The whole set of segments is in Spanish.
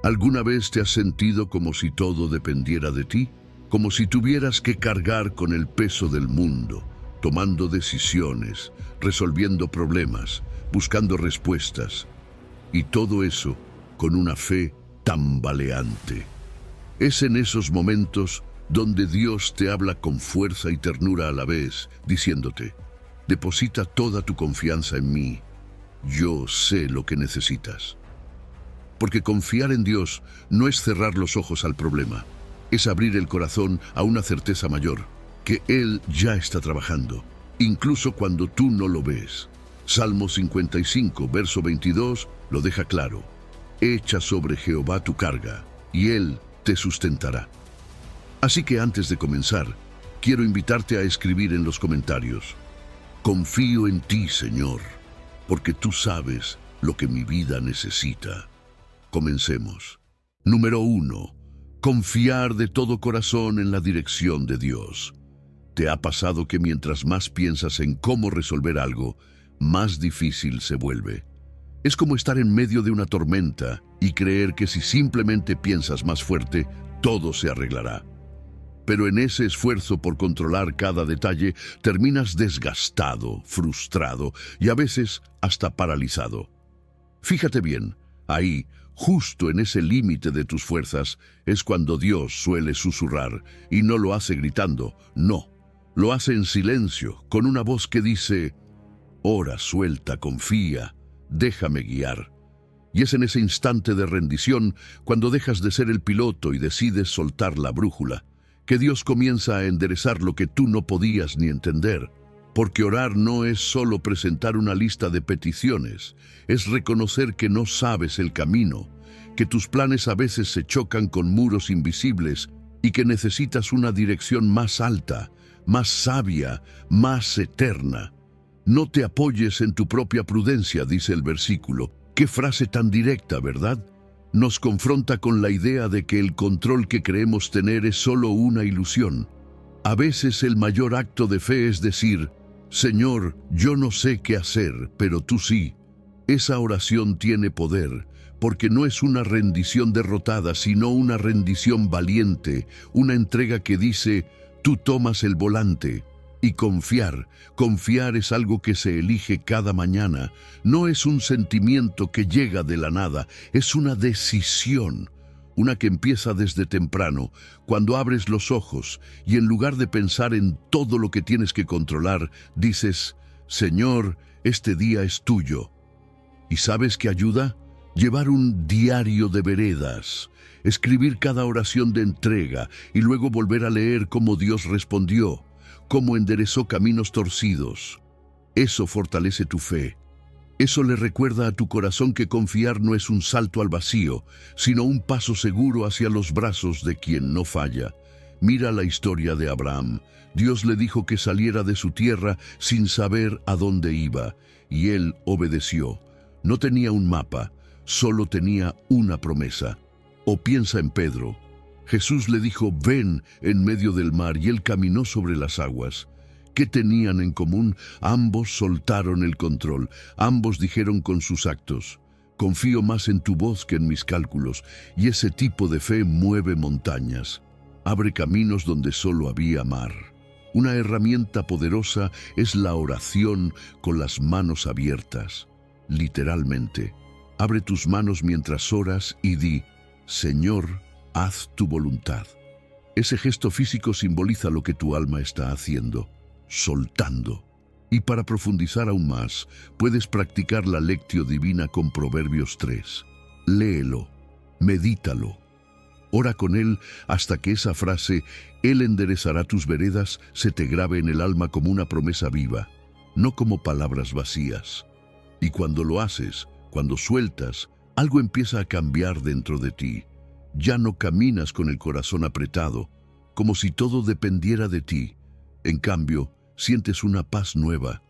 ¿Alguna vez te has sentido como si todo dependiera de ti? Como si tuvieras que cargar con el peso del mundo, tomando decisiones, resolviendo problemas, buscando respuestas, y todo eso con una fe tambaleante. Es en esos momentos donde Dios te habla con fuerza y ternura a la vez, diciéndote: deposita toda tu confianza en mí, yo sé lo que necesitas. Porque confiar en Dios no es cerrar los ojos al problema, es abrir el corazón a una certeza mayor, que Él ya está trabajando, incluso cuando tú no lo ves. Salmo 55, verso 22, lo deja claro: echa sobre Jehová tu carga, y Él te sustentará. Así que antes de comenzar, quiero invitarte a escribir en los comentarios: confío en ti, Señor, porque tú sabes lo que mi vida necesita. Comencemos. Número 1. Confiar de todo corazón en la dirección de Dios. ¿Te ha pasado que mientras más piensas en cómo resolver algo, más difícil se vuelve? Es como estar en medio de una tormenta y creer que si simplemente piensas más fuerte, todo se arreglará. Pero en ese esfuerzo por controlar cada detalle, terminas desgastado, frustrado y a veces hasta paralizado. Fíjate bien, ahí, justo en ese límite de tus fuerzas, es cuando Dios suele susurrar, y no lo hace gritando, no, lo hace en silencio, con una voz que dice: ora, suelta, confía, déjame guiar. Y es en ese instante de rendición, cuando dejas de ser el piloto y decides soltar la brújula, que Dios comienza a enderezar lo que tú no podías ni entender. Porque orar no es solo presentar una lista de peticiones, es reconocer que no sabes el camino, que tus planes a veces se chocan con muros invisibles y que necesitas una dirección más alta, más sabia, más eterna. No te apoyes en tu propia prudencia, dice el versículo. Qué frase tan directa, ¿verdad? Nos confronta con la idea de que el control que creemos tener es solo una ilusión. A veces el mayor acto de fe es decir: Señor, yo no sé qué hacer, pero tú sí. Esa oración tiene poder, porque no es una rendición derrotada, sino una rendición valiente, una entrega que dice: tú tomas el volante. Y confiar es algo que se elige cada mañana, no es un sentimiento que llega de la nada, es una decisión. Una que empieza desde temprano, cuando abres los ojos y en lugar de pensar en todo lo que tienes que controlar, dices: Señor, este día es tuyo. ¿Y sabes qué ayuda? Llevar un diario de veredas, escribir cada oración de entrega y luego volver a leer cómo Dios respondió, cómo enderezó caminos torcidos. Eso fortalece tu fe. Eso le recuerda a tu corazón que confiar no es un salto al vacío, sino un paso seguro hacia los brazos de quien no falla. Mira la historia de Abraham. Dios le dijo que saliera de su tierra sin saber a dónde iba, y él obedeció. No tenía un mapa, solo tenía una promesa. O piensa en Pedro. Jesús le dijo: ven en medio del mar, y él caminó sobre las aguas. ¿Qué tenían en común? Ambos soltaron el control, ambos dijeron con sus actos: confío más en tu voz que en mis cálculos, y ese tipo de fe mueve montañas, abre caminos donde solo había mar. Una herramienta poderosa es la oración con las manos abiertas. Literalmente, abre tus manos mientras oras y di: Señor, haz tu voluntad. Ese gesto físico simboliza lo que tu alma está haciendo, soltando. Y para profundizar aún más, puedes practicar la lectio divina con Proverbios 3. Léelo, medítalo, ora con él hasta que esa frase, Él enderezará tus veredas, se te grabe en el alma como una promesa viva, no como palabras vacías. Y cuando lo haces, cuando sueltas, algo empieza a cambiar dentro de ti. Ya no caminas con el corazón apretado, como si todo dependiera de ti. En cambio, sientes una paz nueva,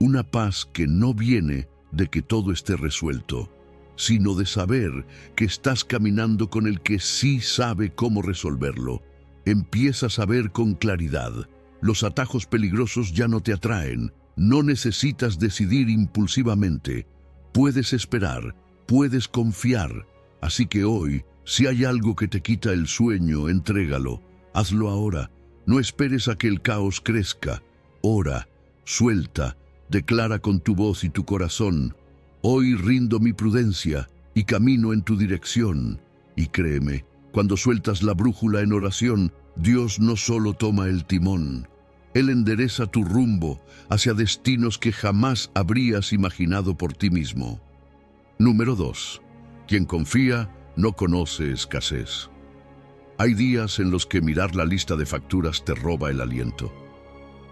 una paz que no viene de que todo esté resuelto, sino de saber que estás caminando con el que sí sabe cómo resolverlo. Empiezas a ver con claridad. Los atajos peligrosos ya no te atraen. No necesitas decidir impulsivamente. Puedes esperar, puedes confiar. Así que hoy, Si hay algo que te quita el sueño, entrégalo. Hazlo ahora. No esperes a que el caos crezca. Ora, suelta, declara con tu voz y tu corazón: hoy rindo mi prudencia y camino en tu dirección. Y créeme, cuando sueltas la brújula en oración, Dios no solo toma el timón, Él endereza tu rumbo hacia destinos que jamás habrías imaginado por ti mismo. Número 2. Quien confía no conoce escasez. Hay días en los que mirar la lista de facturas te roba el aliento.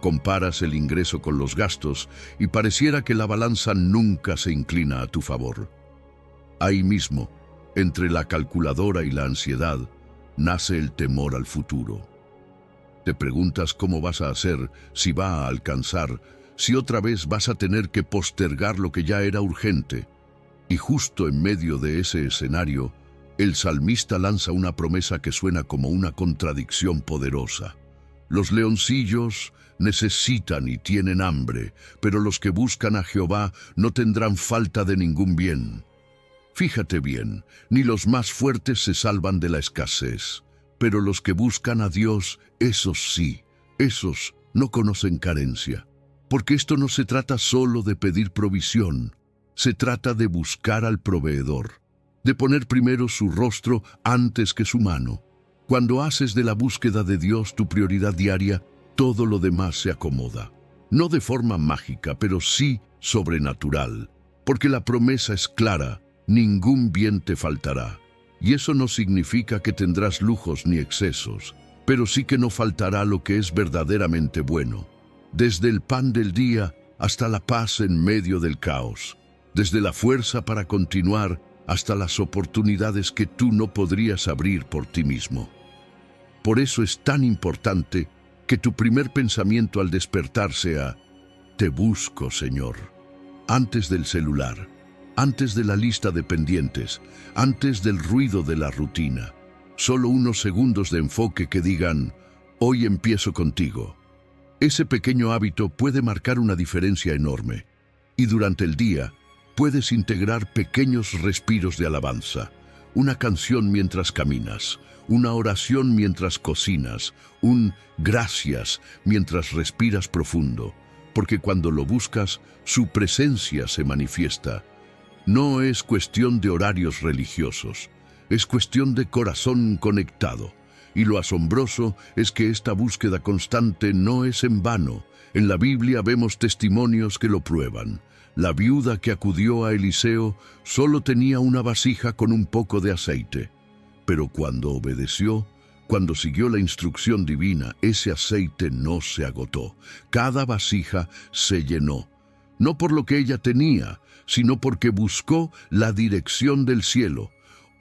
Comparas el ingreso con los gastos y pareciera que la balanza nunca se inclina a tu favor. Ahí mismo, entre la calculadora y la ansiedad, nace el temor al futuro. Te preguntas cómo vas a hacer, si va a alcanzar, si otra vez vas a tener que postergar lo que ya era urgente. Y justo en medio de ese escenario, el salmista lanza una promesa que suena como una contradicción poderosa. Los leoncillos necesitan y tienen hambre, pero los que buscan a Jehová no tendrán falta de ningún bien. Fíjate bien, ni los más fuertes se salvan de la escasez, pero los que buscan a Dios, esos sí, esos no conocen carencia. Porque esto no se trata solo de pedir provisión, se trata de buscar al proveedor, de poner primero su rostro antes que su mano. Cuando haces de la búsqueda de Dios tu prioridad diaria, todo lo demás se acomoda. No de forma mágica, pero sí sobrenatural, porque la promesa es clara: ningún bien te faltará. Y eso no significa que tendrás lujos ni excesos, pero sí que no faltará lo que es verdaderamente bueno. Desde el pan del día hasta la paz en medio del caos. Desde la fuerza para continuar hasta las oportunidades que tú no podrías abrir por ti mismo. Por eso es tan importante que tu primer pensamiento al despertar sea: te busco, Señor. Antes del celular, antes de la lista de pendientes, antes del ruido de la rutina. Solo unos segundos de enfoque que digan: hoy empiezo contigo. Ese pequeño hábito puede marcar una diferencia enorme. Y durante el día, puedes integrar pequeños respiros de alabanza. Una canción mientras caminas, una oración mientras cocinas, un gracias mientras respiras profundo. Porque cuando lo buscas, su presencia se manifiesta. No es cuestión de horarios religiosos, es cuestión de corazón conectado. Y lo asombroso es que esta búsqueda constante no es en vano. En la Biblia vemos testimonios que lo prueban. La viuda que acudió a Eliseo solo tenía una vasija con un poco de aceite. Pero cuando obedeció, cuando siguió la instrucción divina, ese aceite no se agotó. Cada vasija se llenó. No por lo que ella tenía, sino porque buscó la dirección del cielo.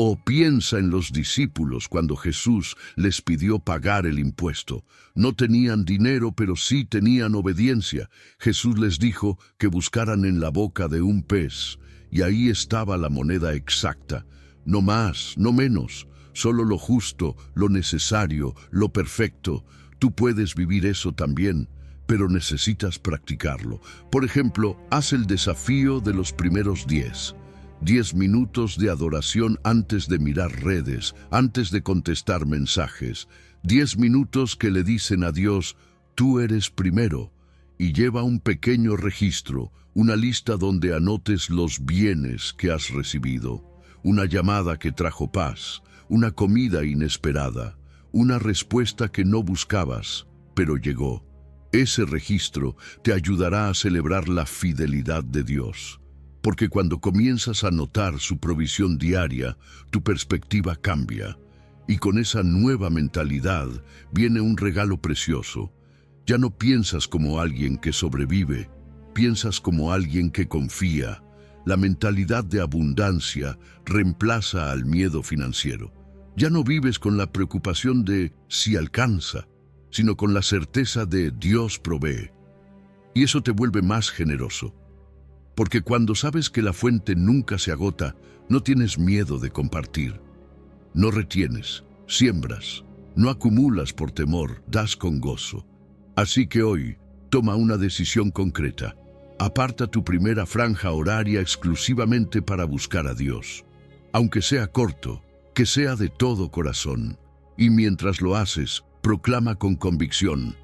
O piensa en los discípulos cuando Jesús les pidió pagar el impuesto. No tenían dinero, pero sí tenían obediencia. Jesús les dijo que buscaran en la boca de un pez, y ahí estaba la moneda exacta. No más, no menos, solo lo justo, lo necesario, lo perfecto. Tú puedes vivir eso también, pero necesitas practicarlo. Por ejemplo, haz el desafío de los primeros 10. 10 minutos de adoración antes de mirar redes, antes de contestar mensajes. 10 minutos que le dicen a Dios: tú eres primero. Y lleva un pequeño registro, una lista donde anotes los bienes que has recibido. Una llamada que trajo paz, una comida inesperada, una respuesta que no buscabas, pero llegó. Ese registro te ayudará a celebrar la fidelidad de Dios. Porque cuando comienzas a notar su provisión diaria, tu perspectiva cambia. Y con esa nueva mentalidad viene un regalo precioso. Ya no piensas como alguien que sobrevive, piensas como alguien que confía. La mentalidad de abundancia reemplaza al miedo financiero. Ya no vives con la preocupación de si alcanza, sino con la certeza de Dios provee. Y eso te vuelve más generoso. Porque cuando sabes que la fuente nunca se agota, no tienes miedo de compartir. No retienes, siembras, no acumulas por temor, das con gozo. Así que hoy, toma una decisión concreta. Aparta tu primera franja horaria exclusivamente para buscar a Dios. Aunque sea corto, que sea de todo corazón. Y mientras lo haces, proclama con convicción: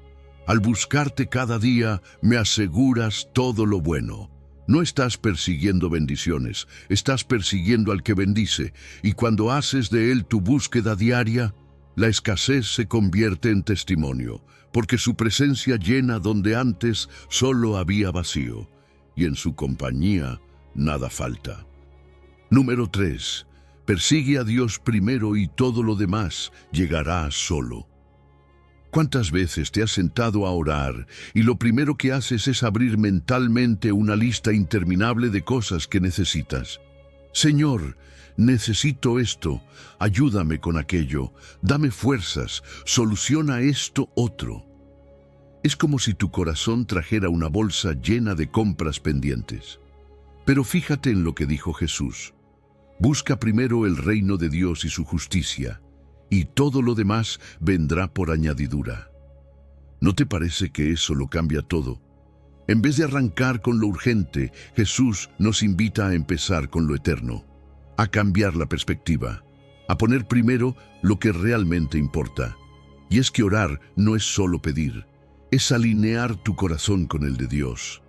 al buscarte cada día, me aseguras todo lo bueno. No estás persiguiendo bendiciones, estás persiguiendo al que bendice, y cuando haces de él tu búsqueda diaria, la escasez se convierte en testimonio, porque su presencia llena donde antes solo había vacío, y en su compañía nada falta. Número 3. Persigue a Dios primero y todo lo demás llegará solo. ¿Cuántas veces te has sentado a orar y lo primero que haces es abrir mentalmente una lista interminable de cosas que necesitas? Señor, necesito esto, ayúdame con aquello, dame fuerzas, soluciona esto otro. Es como si tu corazón trajera una bolsa llena de compras pendientes. Pero fíjate en lo que dijo Jesús: busca primero el reino de Dios y su justicia, y todo lo demás vendrá por añadidura. ¿No te parece que eso lo cambia todo? En vez de arrancar con lo urgente, Jesús nos invita a empezar con lo eterno, a cambiar la perspectiva, a poner primero lo que realmente importa. Y es que orar no es solo pedir, es alinear tu corazón con el de Dios.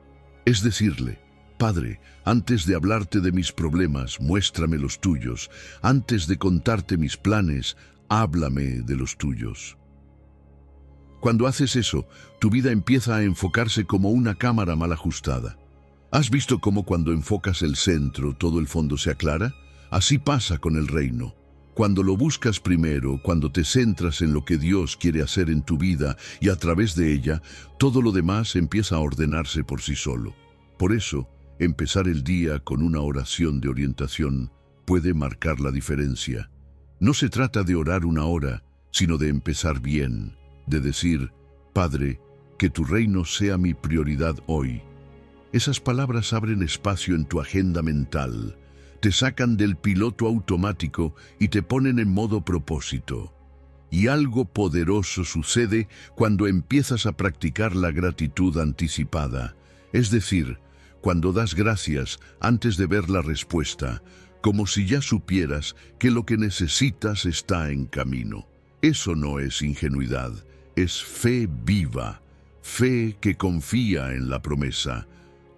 Es decirle: Padre, antes de hablarte de mis problemas, muéstrame los tuyos. Antes de contarte mis planes, háblame de los tuyos. Cuando haces eso, tu vida empieza a enfocarse como una cámara mal ajustada. ¿Has visto cómo cuando enfocas el centro, todo el fondo se aclara? Así pasa con el reino. Cuando lo buscas primero, cuando te centras en lo que Dios quiere hacer en tu vida y a través de ella, todo lo demás empieza a ordenarse por sí solo. Por eso, empezar el día con una oración de orientación puede marcar la diferencia. No se trata de orar una hora, sino de empezar bien, de decir: Padre, que tu reino sea mi prioridad hoy. Esas palabras abren espacio en tu agenda mental, te sacan del piloto automático y te ponen en modo propósito. Y algo poderoso sucede cuando empiezas a practicar la gratitud anticipada, es decir, cuando das gracias antes de ver la respuesta, como si ya supieras que lo que necesitas está en camino. Eso no es ingenuidad, es fe viva, fe que confía en la promesa.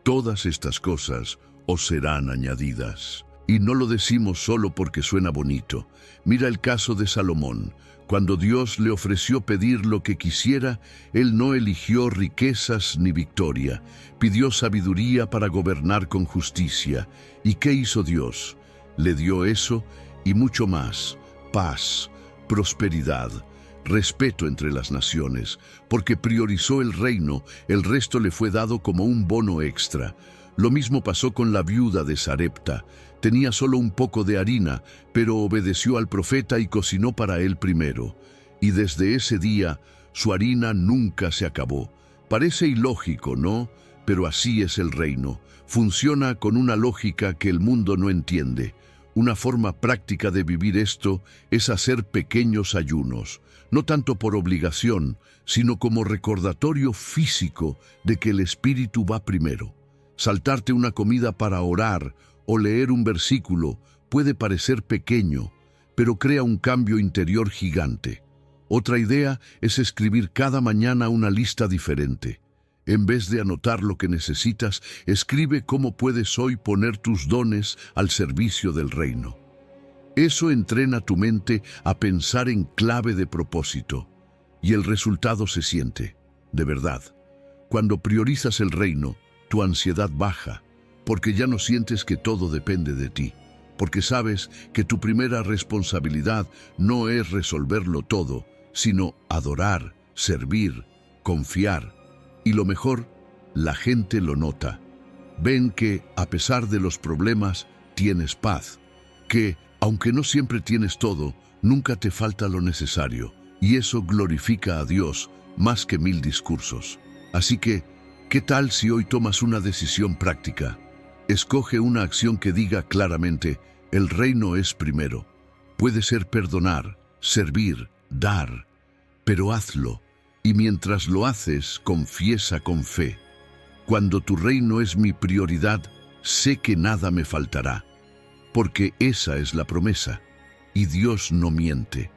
Todas estas cosas os serán añadidas. Y no lo decimos solo porque suena bonito. Mira el caso de Salomón. Cuando Dios le ofreció pedir lo que quisiera, él no eligió riquezas ni victoria. Pidió sabiduría para gobernar con justicia. ¿Y qué hizo Dios? Le dio eso y mucho más: paz, prosperidad, respeto entre las naciones. Porque priorizó el reino, el resto le fue dado como un bono extra. Lo mismo pasó con la viuda de Sarepta. Tenía solo un poco de harina, pero obedeció al profeta y cocinó para él primero. Y desde ese día, su harina nunca se acabó. Parece ilógico, ¿no? Pero así es el reino. Funciona con una lógica que el mundo no entiende. Una forma práctica de vivir esto es hacer pequeños ayunos, no tanto por obligación, sino como recordatorio físico de que el espíritu va primero. Saltarte una comida para orar o leer un versículo puede parecer pequeño, pero crea un cambio interior gigante. Otra idea es escribir cada mañana una lista diferente. En vez de anotar lo que necesitas, escribe cómo puedes hoy poner tus dones al servicio del reino. Eso entrena tu mente a pensar en clave de propósito, y el resultado se siente, de verdad. Cuando priorizas el reino, tu ansiedad baja, porque ya no sientes que todo depende de ti, porque sabes que tu primera responsabilidad no es resolverlo todo, sino adorar, servir, confiar. Y lo mejor, la gente lo nota. Ven que, a pesar de los problemas, tienes paz, que, aunque no siempre tienes todo, nunca te falta lo necesario, y eso glorifica a Dios más que 1000 discursos. Así que, ¿qué tal si hoy tomas una decisión práctica? Escoge una acción que diga claramente: el reino es primero. Puede ser perdonar, servir, dar, pero hazlo. Y mientras lo haces, confiesa con fe: cuando tu reino es mi prioridad, sé que nada me faltará. Porque esa es la promesa. y Dios no miente.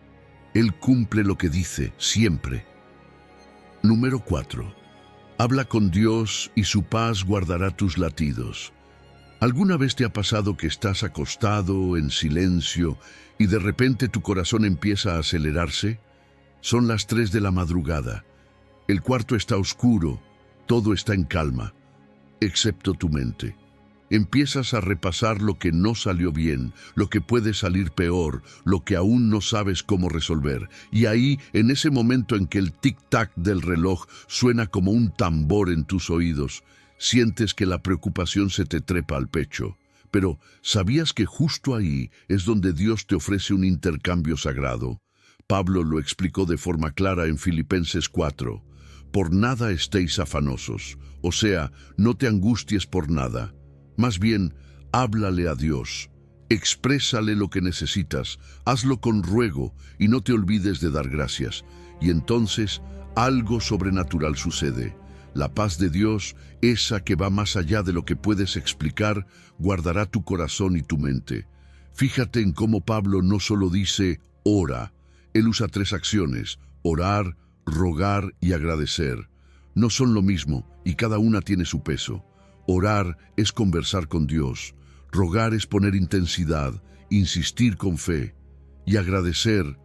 Él cumple lo que dice, siempre. Número 4. Habla con Dios y su paz guardará tus latidos. ¿Alguna vez te ha pasado que estás acostado, en silencio, y de repente tu corazón empieza a acelerarse? Son las 3 de la madrugada. El cuarto está oscuro, todo está en calma, excepto tu mente. Empiezas a repasar lo que no salió bien, lo que puede salir peor, lo que aún no sabes cómo resolver. Y ahí, en ese momento en que el tic-tac del reloj suena como un tambor en tus oídos, sientes que la preocupación se te trepa al pecho. Pero, ¿sabías que justo ahí es donde Dios te ofrece un intercambio sagrado? Pablo lo explicó de forma clara en Filipenses 4. Por nada estéis afanosos, o sea, no te angusties por nada. Más bien, háblale a Dios, exprésale lo que necesitas, hazlo con ruego y no te olvides de dar gracias. Y entonces, algo sobrenatural sucede. La paz de Dios, esa que va más allá de lo que puedes explicar, guardará tu corazón y tu mente. Fíjate en cómo Pablo no solo dice ora, él usa 3 acciones: orar, rogar y agradecer. No son lo mismo y cada una tiene su peso. Orar es conversar con Dios, rogar es poner intensidad, insistir con fe, y agradecer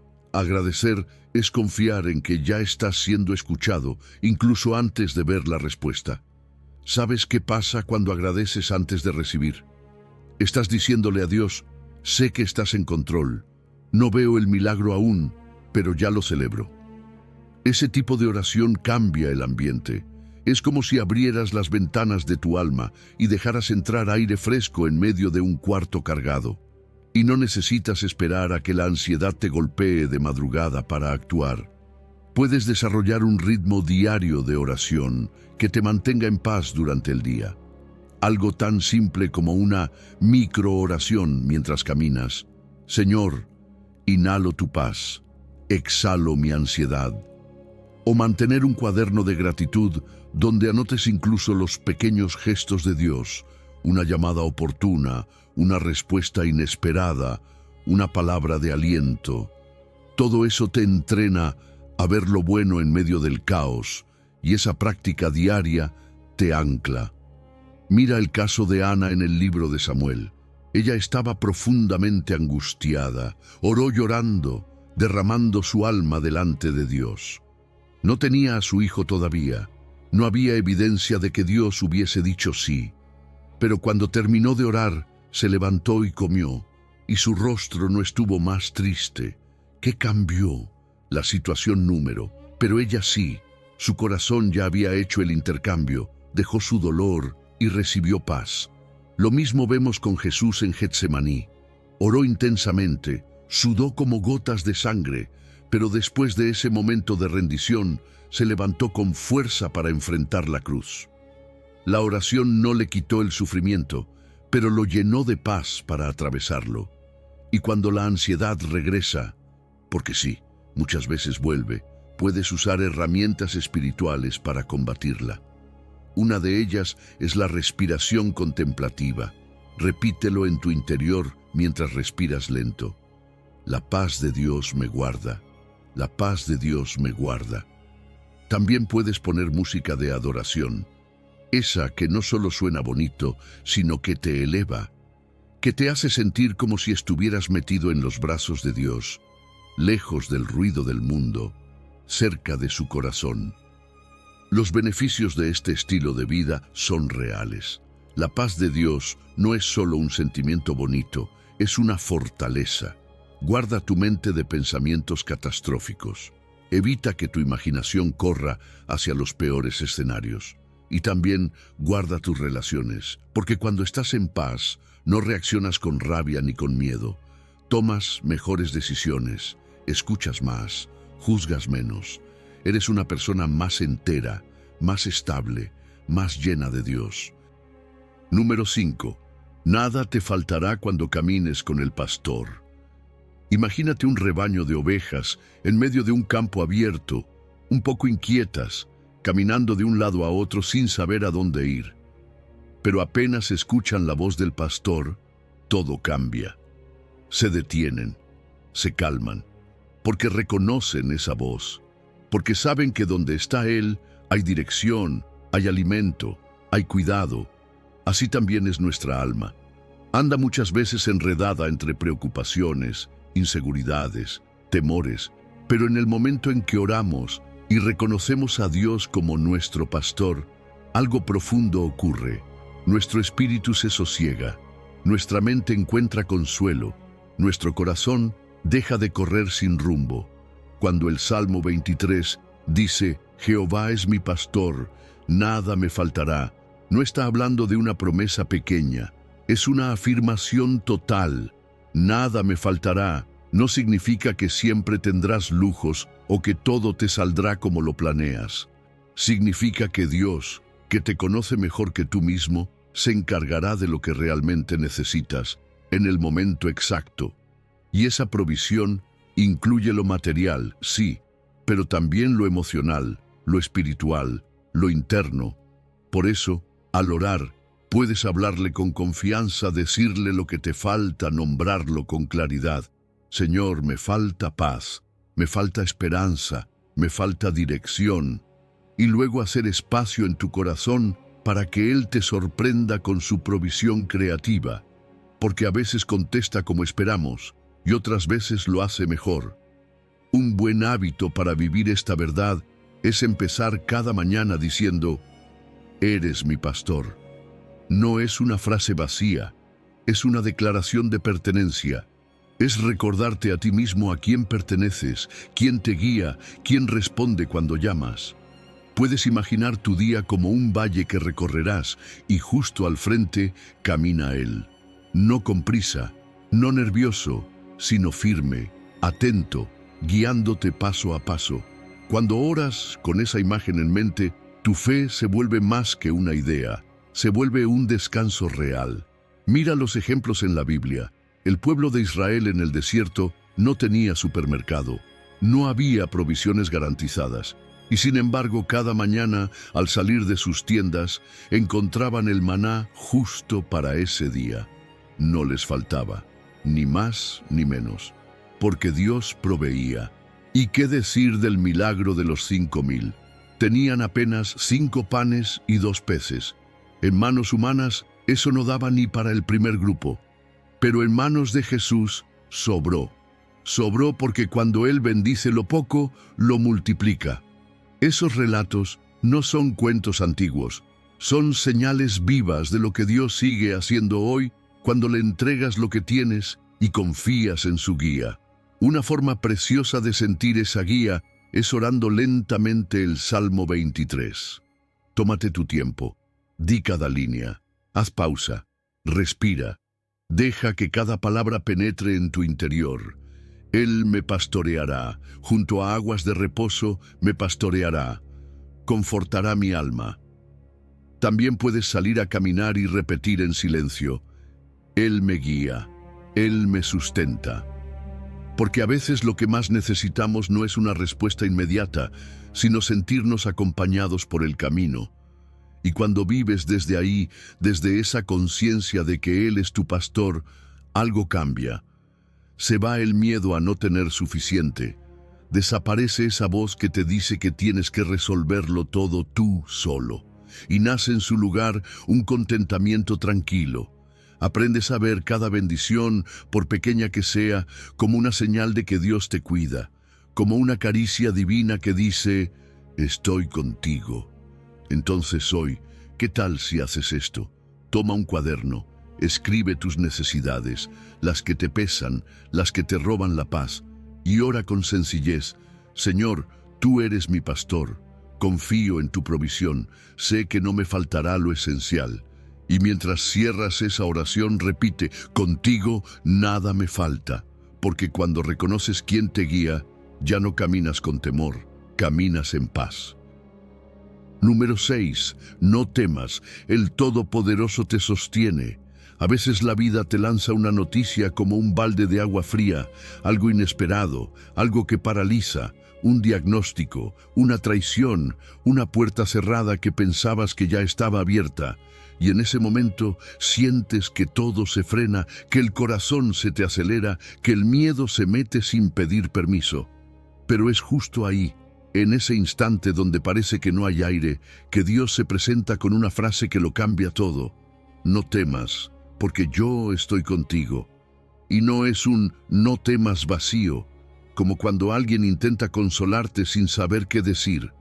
es confiar en que ya estás siendo escuchado, incluso antes de ver la respuesta. ¿Sabes qué pasa cuando agradeces antes de recibir? Estás diciéndole a Dios, sé que estás en control, no veo el milagro aún, pero ya lo celebro. Ese tipo de oración cambia el ambiente. Es como si abrieras las ventanas de tu alma y dejaras entrar aire fresco en medio de un cuarto cargado. Y no necesitas esperar a que la ansiedad te golpee de madrugada para actuar. Puedes desarrollar un ritmo diario de oración que te mantenga en paz durante el día. Algo tan simple como una microoración mientras caminas. Señor, inhalo tu paz, exhalo mi ansiedad. O mantener un cuaderno de gratitud donde anotes incluso los pequeños gestos de Dios, una llamada oportuna, una respuesta inesperada, una palabra de aliento. Todo eso te entrena a ver lo bueno en medio del caos, y esa práctica diaria te ancla. Mira el caso de Ana en el libro de Samuel. Ella estaba profundamente angustiada, oró llorando, derramando su alma delante de Dios. No tenía a su hijo todavía, no había evidencia de que Dios hubiese dicho sí. Pero cuando terminó de orar, se levantó y comió, y su rostro no estuvo más triste. ¿Qué cambió? La situación número, pero ella sí. Su corazón ya había hecho el intercambio, dejó su dolor y recibió paz. Lo mismo vemos con Jesús en Getsemaní. Oró intensamente, sudó como gotas de sangre, pero después de ese momento de rendición, se levantó con fuerza para enfrentar la cruz. La oración no le quitó el sufrimiento, pero lo llenó de paz para atravesarlo. Y cuando la ansiedad regresa, porque sí, muchas veces vuelve, puedes usar herramientas espirituales para combatirla. Una de ellas es la respiración contemplativa. Repítelo en tu interior mientras respiras lento. La paz de Dios me guarda. La paz de Dios me guarda. También puedes poner música de adoración. Esa que no solo suena bonito, sino que te eleva, que te hace sentir como si estuvieras metido en los brazos de Dios, lejos del ruido del mundo, cerca de su corazón. Los beneficios de este estilo de vida son reales. La paz de Dios no es solo un sentimiento bonito, es una fortaleza. Guarda tu mente de pensamientos catastróficos. Evita que tu imaginación corra hacia los peores escenarios. Y también guarda tus relaciones, porque cuando estás en paz, no reaccionas con rabia ni con miedo. Tomas mejores decisiones, escuchas más, juzgas menos. Eres una persona más entera, más estable, más llena de Dios. Número 5. Nada te faltará cuando camines con el pastor. Imagínate un rebaño de ovejas en medio de un campo abierto, un poco inquietas, caminando de un lado a otro sin saber a dónde ir. Pero apenas escuchan la voz del pastor, todo cambia. Se detienen, se calman, porque reconocen esa voz, porque saben que donde está Él hay dirección, hay alimento, hay cuidado. Así también es nuestra alma. Anda muchas veces enredada entre preocupaciones, inseguridades, temores, pero en el momento en que oramos y reconocemos a Dios como nuestro pastor, algo profundo ocurre. Nuestro espíritu se sosiega, nuestra mente encuentra consuelo, nuestro corazón deja de correr sin rumbo. Cuando el Salmo 23 dice, Jehová es mi pastor, nada me faltará, no está hablando de una promesa pequeña, es una afirmación total. Nada me faltará no significa que siempre tendrás lujos o que todo te saldrá como lo planeas. Significa que Dios, que te conoce mejor que tú mismo, se encargará de lo que realmente necesitas en el momento exacto. Y esa provisión incluye lo material, sí, pero también lo emocional, lo espiritual, lo interno. Por eso, al orar, puedes hablarle con confianza, decirle lo que te falta, nombrarlo con claridad. Señor, me falta paz, me falta esperanza, me falta dirección. Y luego hacer espacio en tu corazón para que Él te sorprenda con su provisión creativa, porque a veces contesta como esperamos y otras veces lo hace mejor. Un buen hábito para vivir esta verdad es empezar cada mañana diciendo, eres mi pastor. No es una frase vacía, es una declaración de pertenencia. Es recordarte a ti mismo a quién perteneces, quién te guía, quién responde cuando llamas. Puedes imaginar tu día como un valle que recorrerás y justo al frente camina Él. No con prisa, no nervioso, sino firme, atento, guiándote paso a paso. Cuando oras con esa imagen en mente, tu fe se vuelve más que una idea, se vuelve un descanso real. Mira los ejemplos en la Biblia. El pueblo de Israel en el desierto no tenía supermercado, no había provisiones garantizadas. Y sin embargo, cada mañana, al salir de sus tiendas, encontraban el maná justo para ese día. No les faltaba, ni más ni menos, porque Dios proveía. ¿Y qué decir del milagro de los 5,000? Tenían apenas 5 panes y 2 peces. En manos humanas, eso no daba ni para el primer grupo. Pero en manos de Jesús, sobró. Sobró porque cuando Él bendice lo poco, lo multiplica. Esos relatos no son cuentos antiguos, son señales vivas de lo que Dios sigue haciendo hoy cuando le entregas lo que tienes y confías en su guía. Una forma preciosa de sentir esa guía es orando lentamente el Salmo 23. Tómate tu tiempo, di cada línea, haz pausa, respira, deja que cada palabra penetre en tu interior. Él me pastoreará, junto a aguas de reposo me pastoreará, confortará mi alma. También puedes salir a caminar y repetir en silencio, Él me guía, Él me sustenta. Porque a veces lo que más necesitamos no es una respuesta inmediata, sino sentirnos acompañados por el camino. Y cuando vives desde ahí, desde esa conciencia de que Él es tu pastor, algo cambia. Se va el miedo a no tener suficiente. Desaparece esa voz que te dice que tienes que resolverlo todo tú solo. Y nace en su lugar un contentamiento tranquilo. Aprendes a ver cada bendición, por pequeña que sea, como una señal de que Dios te cuida, como una caricia divina que dice, estoy contigo. Entonces hoy, ¿qué tal si haces esto? Toma un cuaderno. Escribe tus necesidades, las que te pesan, las que te roban la paz, y ora con sencillez. Señor, tú eres mi pastor, confío en tu provisión, sé que no me faltará lo esencial. Y mientras cierras esa oración, repite, contigo nada me falta, porque cuando reconoces quién te guía, ya no caminas con temor, caminas en paz. Número 6. No temas, el Todopoderoso te sostiene. A veces la vida te lanza una noticia como un balde de agua fría, algo inesperado, algo que paraliza, un diagnóstico, una traición, una puerta cerrada que pensabas que ya estaba abierta, y en ese momento sientes que todo se frena, que el corazón se te acelera, que el miedo se mete sin pedir permiso. Pero es justo ahí, en ese instante donde parece que no hay aire, que Dios se presenta con una frase que lo cambia todo. No temas, porque yo estoy contigo. Y no es un no temas vacío, como cuando alguien intenta consolarte sin saber qué decir.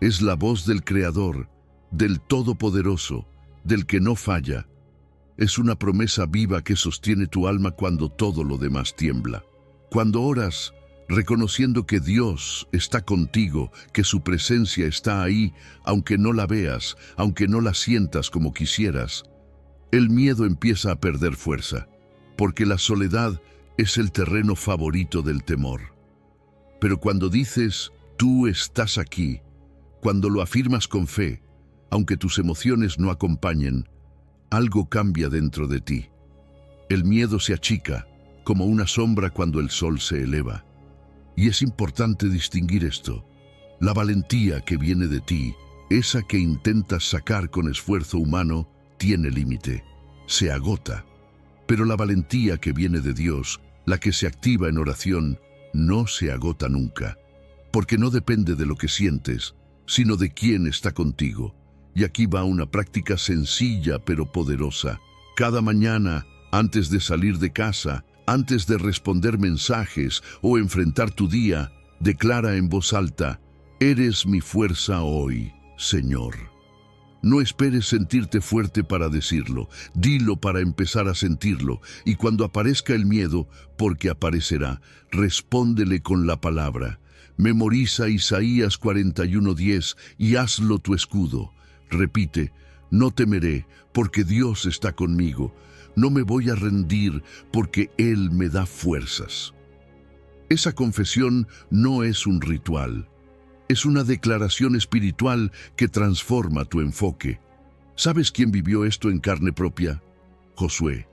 Es la voz del Creador, del Todopoderoso, del que no falla. Es una promesa viva que sostiene tu alma cuando todo lo demás tiembla. Cuando oras, reconociendo que Dios está contigo, que su presencia está ahí, aunque no la veas, aunque no la sientas como quisieras, el miedo empieza a perder fuerza, porque la soledad es el terreno favorito del temor. Pero cuando dices, tú estás aquí, cuando lo afirmas con fe, aunque tus emociones no acompañen, algo cambia dentro de ti. El miedo se achica, como una sombra cuando el sol se eleva. Y es importante distinguir esto. La valentía que viene de ti, esa que intentas sacar con esfuerzo humano, tiene límite, se agota. Pero la valentía que viene de Dios, la que se activa en oración, no se agota nunca, porque no depende de lo que sientes, sino de quién está contigo. Y aquí va una práctica sencilla pero poderosa. Cada mañana, antes de salir de casa, antes de responder mensajes o enfrentar tu día, declara en voz alta, eres mi fuerza hoy, Señor. No esperes sentirte fuerte para decirlo, dilo para empezar a sentirlo, y cuando aparezca el miedo, porque aparecerá, respóndele con la palabra. Memoriza Isaías 41:10 y hazlo tu escudo. Repite, no temeré, porque Dios está conmigo. No me voy a rendir, porque Él me da fuerzas. Esa confesión no es un ritual. Es una declaración espiritual que transforma tu enfoque. ¿Sabes quién vivió esto en carne propia? Josué.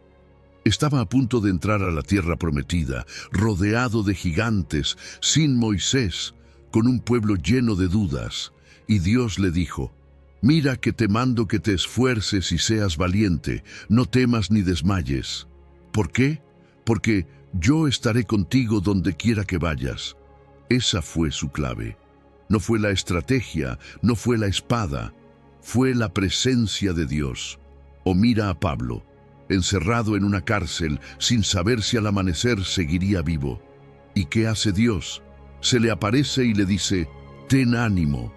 Estaba a punto de entrar a la tierra prometida, rodeado de gigantes, sin Moisés, con un pueblo lleno de dudas. Y Dios le dijo, mira que te mando que te esfuerces y seas valiente, no temas ni desmayes. ¿Por qué? Porque yo estaré contigo donde quiera que vayas. Esa fue su clave. No fue la estrategia, no fue la espada, fue la presencia de Dios. O mira a Pablo, encerrado en una cárcel, sin saber si al amanecer seguiría vivo. ¿Y qué hace Dios? Se le aparece y le dice, ten ánimo.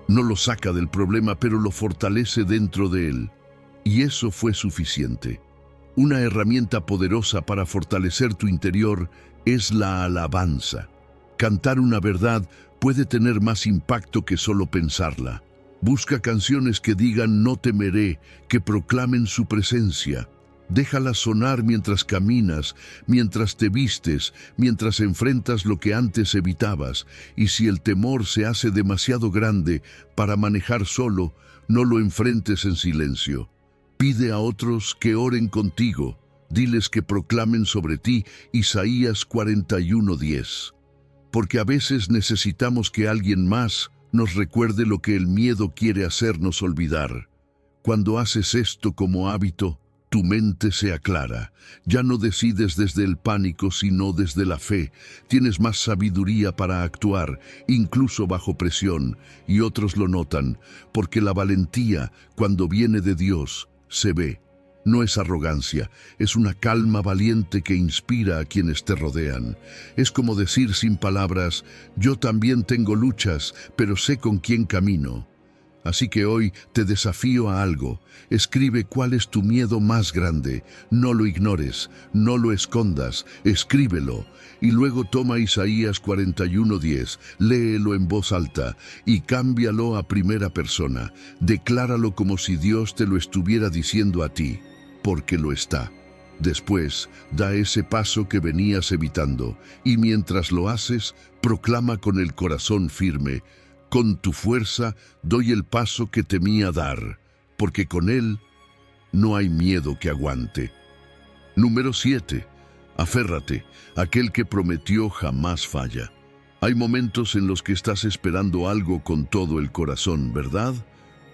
No lo saca del problema, pero lo fortalece dentro de él. Y eso fue suficiente. Una herramienta poderosa para fortalecer tu interior es la alabanza. Cantar una verdad puede tener más impacto que solo pensarla. Busca canciones que digan no temeré, que proclamen su presencia. Déjalas sonar mientras caminas, mientras te vistes, mientras enfrentas lo que antes evitabas. Y si el temor se hace demasiado grande para manejar solo, no lo enfrentes en silencio. Pide a otros que oren contigo. Diles que proclamen sobre ti Isaías 41:10. Porque a veces necesitamos que alguien más nos recuerde lo que el miedo quiere hacernos olvidar. Cuando haces esto como hábito, tu mente se aclara. Ya no decides desde el pánico, sino desde la fe. Tienes más sabiduría para actuar, incluso bajo presión, y otros lo notan, porque la valentía, cuando viene de Dios, se ve. No es arrogancia, es una calma valiente que inspira a quienes te rodean. Es como decir sin palabras, yo también tengo luchas, pero sé con quién camino. Así que hoy te desafío a algo. Escribe cuál es tu miedo más grande. No lo ignores, no lo escondas, escríbelo. Y luego toma Isaías 41:10, léelo en voz alta y cámbialo a primera persona. Decláralo como si Dios te lo estuviera diciendo a ti, porque lo está. Después, da ese paso que venías evitando, y mientras lo haces, proclama con el corazón firme, con tu fuerza doy el paso que temía dar, porque con él no hay miedo que aguante. Número 7. Aférrate, aquel que prometió jamás falla. Hay momentos en los que estás esperando algo con todo el corazón, ¿verdad?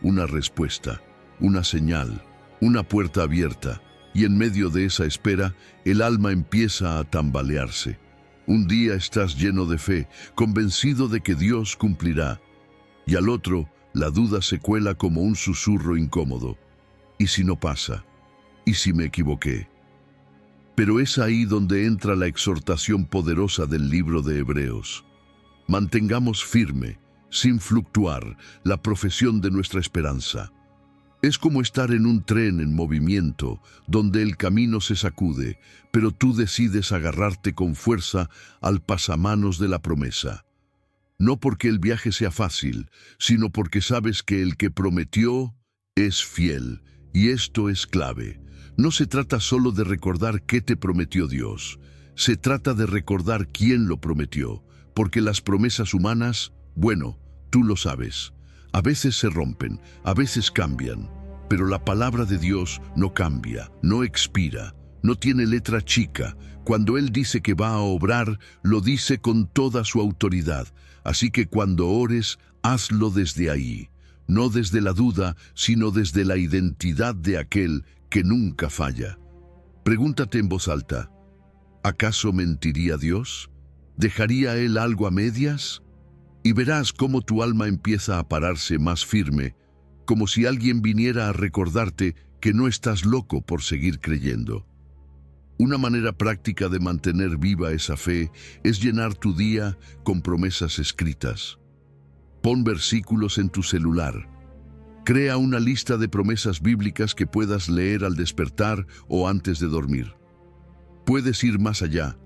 Una respuesta, una señal, una puerta abierta, y en medio de esa espera, el alma empieza a tambalearse. Un día estás lleno de fe, convencido de que Dios cumplirá, y al otro, la duda se cuela como un susurro incómodo. ¿Y si no pasa? ¿Y si me equivoqué? Pero es ahí donde entra la exhortación poderosa del libro de Hebreos. Mantengamos firme, sin fluctuar, la profesión de nuestra esperanza. Es como estar en un tren en movimiento, donde el camino se sacude, pero tú decides agarrarte con fuerza al pasamanos de la promesa. No porque el viaje sea fácil, sino porque sabes que el que prometió es fiel, y esto es clave. No se trata solo de recordar qué te prometió Dios, se trata de recordar quién lo prometió, porque las promesas humanas, bueno, tú lo sabes, a veces se rompen, a veces cambian, pero la palabra de Dios no cambia, no expira, no tiene letra chica. Cuando Él dice que va a obrar, lo dice con toda su autoridad. Así que cuando ores, hazlo desde ahí, no desde la duda, sino desde la identidad de aquel que nunca falla. Pregúntate en voz alta, ¿acaso mentiría Dios? ¿Dejaría Él algo a medias? Y verás cómo tu alma empieza a pararse más firme, como si alguien viniera a recordarte que no estás loco por seguir creyendo. Una manera práctica de mantener viva esa fe es llenar tu día con promesas escritas. Pon versículos en tu celular. Crea una lista de promesas bíblicas que puedas leer al despertar o antes de dormir. Puedes ir más allá.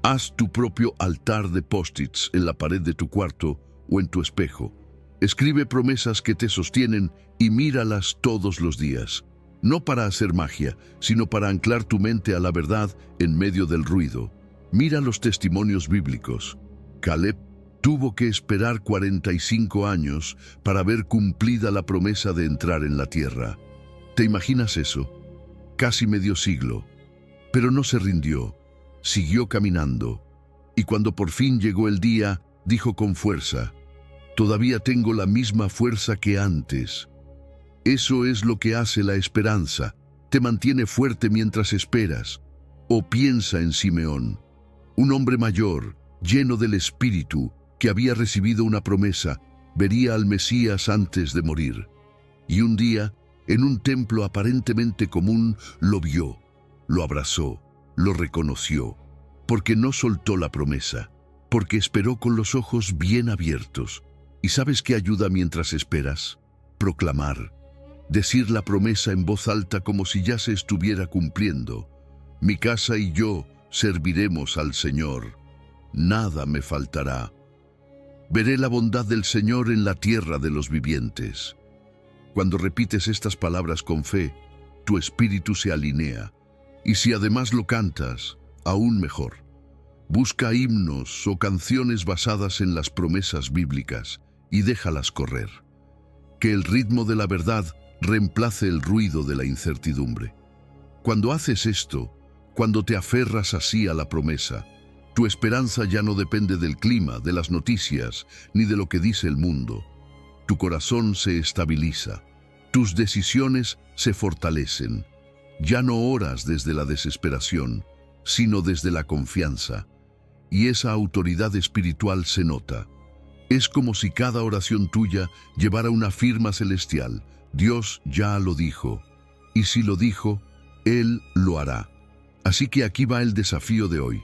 Haz tu propio altar de post-its en la pared de tu cuarto o en tu espejo. Escribe promesas que te sostienen y míralas todos los días. No para hacer magia, sino para anclar tu mente a la verdad en medio del ruido. Mira los testimonios bíblicos. Caleb tuvo que esperar 45 años para ver cumplida la promesa de entrar en la tierra. ¿Te imaginas eso? Casi medio siglo. Pero no se rindió. Siguió caminando. Y cuando por fin llegó el día, dijo con fuerza, «Todavía tengo la misma fuerza que antes». Eso es lo que hace la esperanza. Te mantiene fuerte mientras esperas. O piensa en Simeón, un hombre mayor, lleno del Espíritu, que había recibido una promesa, vería al Mesías antes de morir. Y un día, en un templo aparentemente común, lo vio, lo abrazó, lo reconoció, porque no soltó la promesa, porque esperó con los ojos bien abiertos. ¿Y sabes qué ayuda mientras esperas? Proclamar. Decir la promesa en voz alta como si ya se estuviera cumpliendo. Mi casa y yo serviremos al Señor. Nada me faltará. Veré la bondad del Señor en la tierra de los vivientes. Cuando repites estas palabras con fe, tu espíritu se alinea. Y si además lo cantas, aún mejor. Busca himnos o canciones basadas en las promesas bíblicas y déjalas correr. Que el ritmo de la verdad reemplace el ruido de la incertidumbre. Cuando haces esto, cuando te aferras así a la promesa, tu esperanza ya no depende del clima, de las noticias, ni de lo que dice el mundo. Tu corazón se estabiliza, tus decisiones se fortalecen. Ya no oras desde la desesperación, sino desde la confianza. Y esa autoridad espiritual se nota. Es como si cada oración tuya llevara una firma celestial. Dios ya lo dijo, y si lo dijo, Él lo hará. Así que aquí va el desafío de hoy.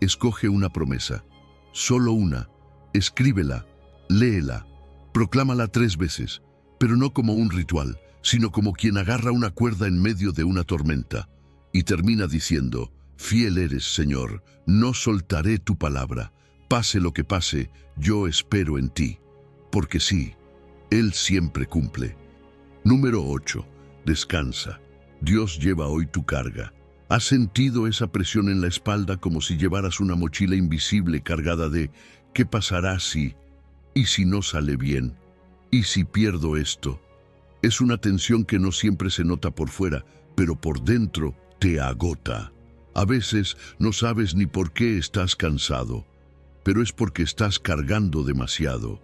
Escoge una promesa, solo una, escríbela, léela, proclámala 3 veces, pero no como un ritual, sino como quien agarra una cuerda en medio de una tormenta, y termina diciendo, fiel eres, Señor, no soltaré tu palabra, pase lo que pase, yo espero en ti, porque sí, Él siempre cumple. Número 8. Descansa. Dios lleva hoy tu carga. ¿Has sentido esa presión en la espalda como si llevaras una mochila invisible cargada de ¿qué pasará si? ¿Y si no sale bien? ¿Y si pierdo esto? Es una tensión que no siempre se nota por fuera, pero por dentro te agota. A veces no sabes ni por qué estás cansado. pero es porque estás cargando demasiado.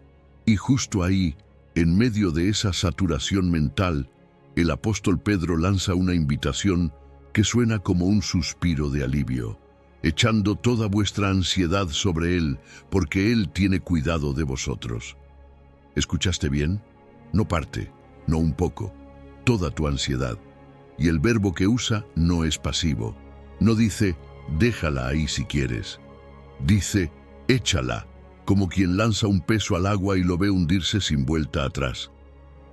Y justo ahí, en medio de esa saturación mental, el apóstol Pedro lanza una invitación que suena como un suspiro de alivio, echando toda vuestra ansiedad sobre Él, porque Él tiene cuidado de vosotros. ¿Escuchaste bien? No parte, no un poco, toda tu ansiedad. Y el verbo que usa no es pasivo. No dice, déjala ahí si quieres. Dice, échala, como quien lanza un peso al agua y lo ve hundirse sin vuelta atrás.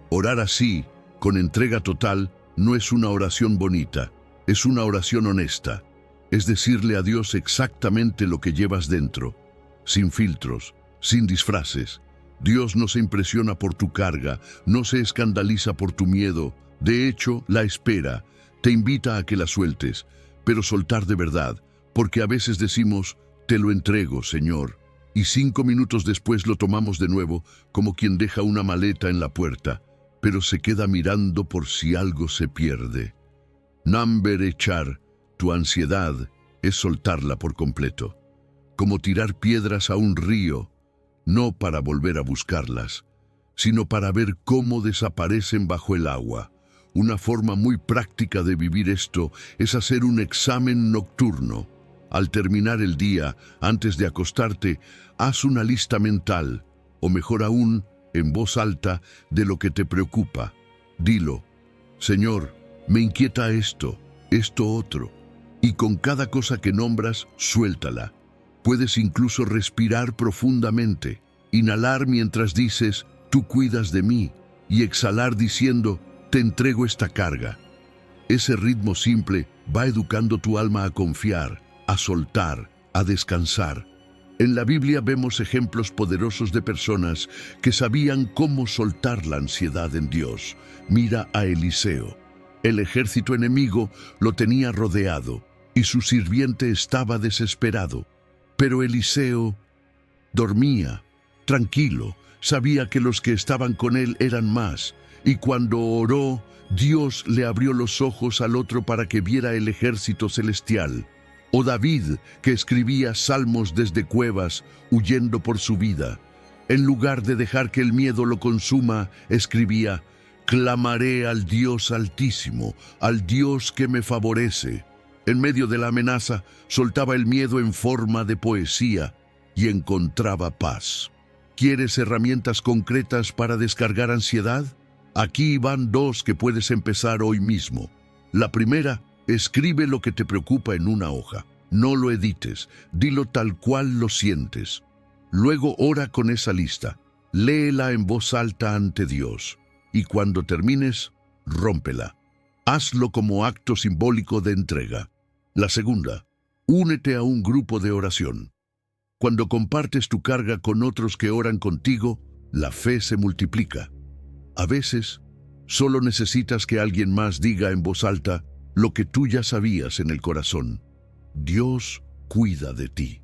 Orar así, con entrega total, no es una oración bonita, es una oración honesta. Es decirle a Dios exactamente lo que llevas dentro, sin filtros, sin disfraces. Dios no se impresiona por tu carga, no se escandaliza por tu miedo. De hecho, la espera, te invita a que la sueltes, pero soltar de verdad, porque a veces decimos, te lo entrego, Señor, y 5 minutos después lo tomamos de nuevo, como quien deja una maleta en la puerta, pero se queda mirando por si algo se pierde. Namber echar, tu ansiedad es soltarla por completo, como tirar piedras a un río, no para volver a buscarlas, sino para ver cómo desaparecen bajo el agua. Una forma muy práctica de vivir esto es hacer un examen nocturno. Al terminar el día, antes de acostarte, haz una lista mental, o mejor aún, en voz alta, de lo que te preocupa. Dilo, Señor, me inquieta esto otro, y con cada cosa que nombras, suéltala. Puedes incluso respirar profundamente, inhalar mientras dices, tú cuidas de mí, y exhalar diciendo, te entrego esta carga. Ese ritmo simple va educando tu alma a confiar, a soltar, a descansar. En la Biblia vemos ejemplos poderosos de personas que sabían cómo soltar la ansiedad en Dios. Mira a Eliseo. El ejército enemigo lo tenía rodeado y su sirviente estaba desesperado. Pero Eliseo dormía, tranquilo, sabía que los que estaban con él eran más. Y cuando oró, Dios le abrió los ojos al otro para que viera el ejército celestial. O David, que escribía salmos desde cuevas, huyendo por su vida. En lugar de dejar que el miedo lo consuma, escribía, clamaré al Dios Altísimo, al Dios que me favorece. En medio de la amenaza, soltaba el miedo en forma de poesía y encontraba paz. ¿Quieres herramientas concretas para descargar ansiedad? Aquí van 2 que puedes empezar hoy mismo. La primera, escribe lo que te preocupa en una hoja. No lo edites, dilo tal cual lo sientes. Luego ora con esa lista. Léela en voz alta ante Dios. Y cuando termines, rómpela. Hazlo como acto simbólico de entrega. La segunda, únete a un grupo de oración. Cuando compartes tu carga con otros que oran contigo, la fe se multiplica. A veces, solo necesitas que alguien más diga en voz alta lo que tú ya sabías en el corazón. Dios cuida de ti.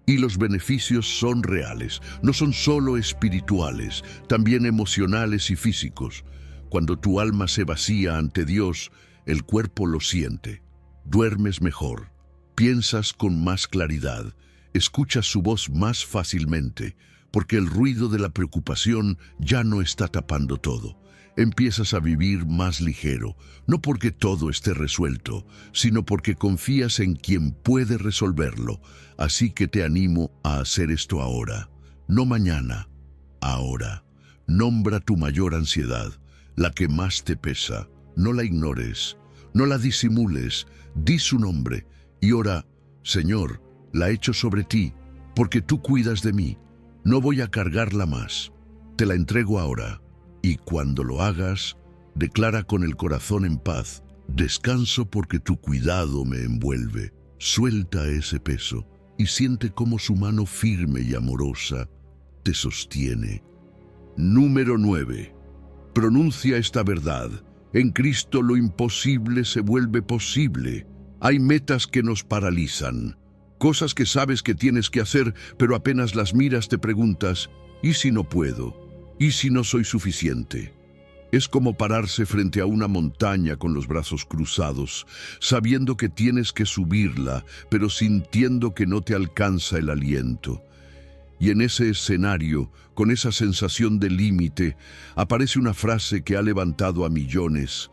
Y los beneficios son reales, no son solo espirituales, también emocionales y físicos. Cuando tu alma se vacía ante Dios, el cuerpo lo siente. Duermes mejor, piensas con más claridad, escuchas su voz más fácilmente, porque el ruido de la preocupación ya no está tapando todo. Empiezas a vivir más ligero, no porque todo esté resuelto, sino porque confías en quien puede resolverlo. Así que te animo a hacer esto ahora, no mañana, ahora. Nombra tu mayor ansiedad, la que más te pesa. No la ignores, no la disimules, di su nombre y ora, Señor, la echo sobre ti, porque tú cuidas de mí. No voy a cargarla más. Te la entrego ahora. Y cuando lo hagas, declara con el corazón en paz, descanso porque tu cuidado me envuelve. Suelta ese peso y siente cómo su mano firme y amorosa te sostiene. Número 9. Pronuncia esta verdad. En Cristo lo imposible se vuelve posible. Hay metas que nos paralizan, cosas que sabes que tienes que hacer, pero apenas las miras te preguntas, ¿y si no puedo? ¿Y si no soy suficiente? Es como pararse frente a una montaña con los brazos cruzados, sabiendo que tienes que subirla, pero sintiendo que no te alcanza el aliento. Y en ese escenario, con esa sensación de límite, aparece una frase que ha levantado a millones: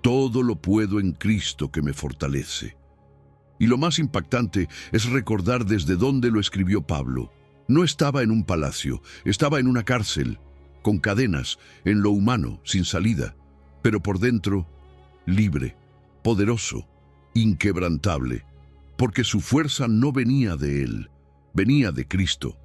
todo lo puedo en Cristo que me fortalece. Y lo más impactante es recordar desde dónde lo escribió Pablo. No estaba en un palacio, estaba en una cárcel, con cadenas, en lo humano, sin salida, pero por dentro, libre, poderoso, inquebrantable, porque su fuerza no venía de él, venía de Cristo.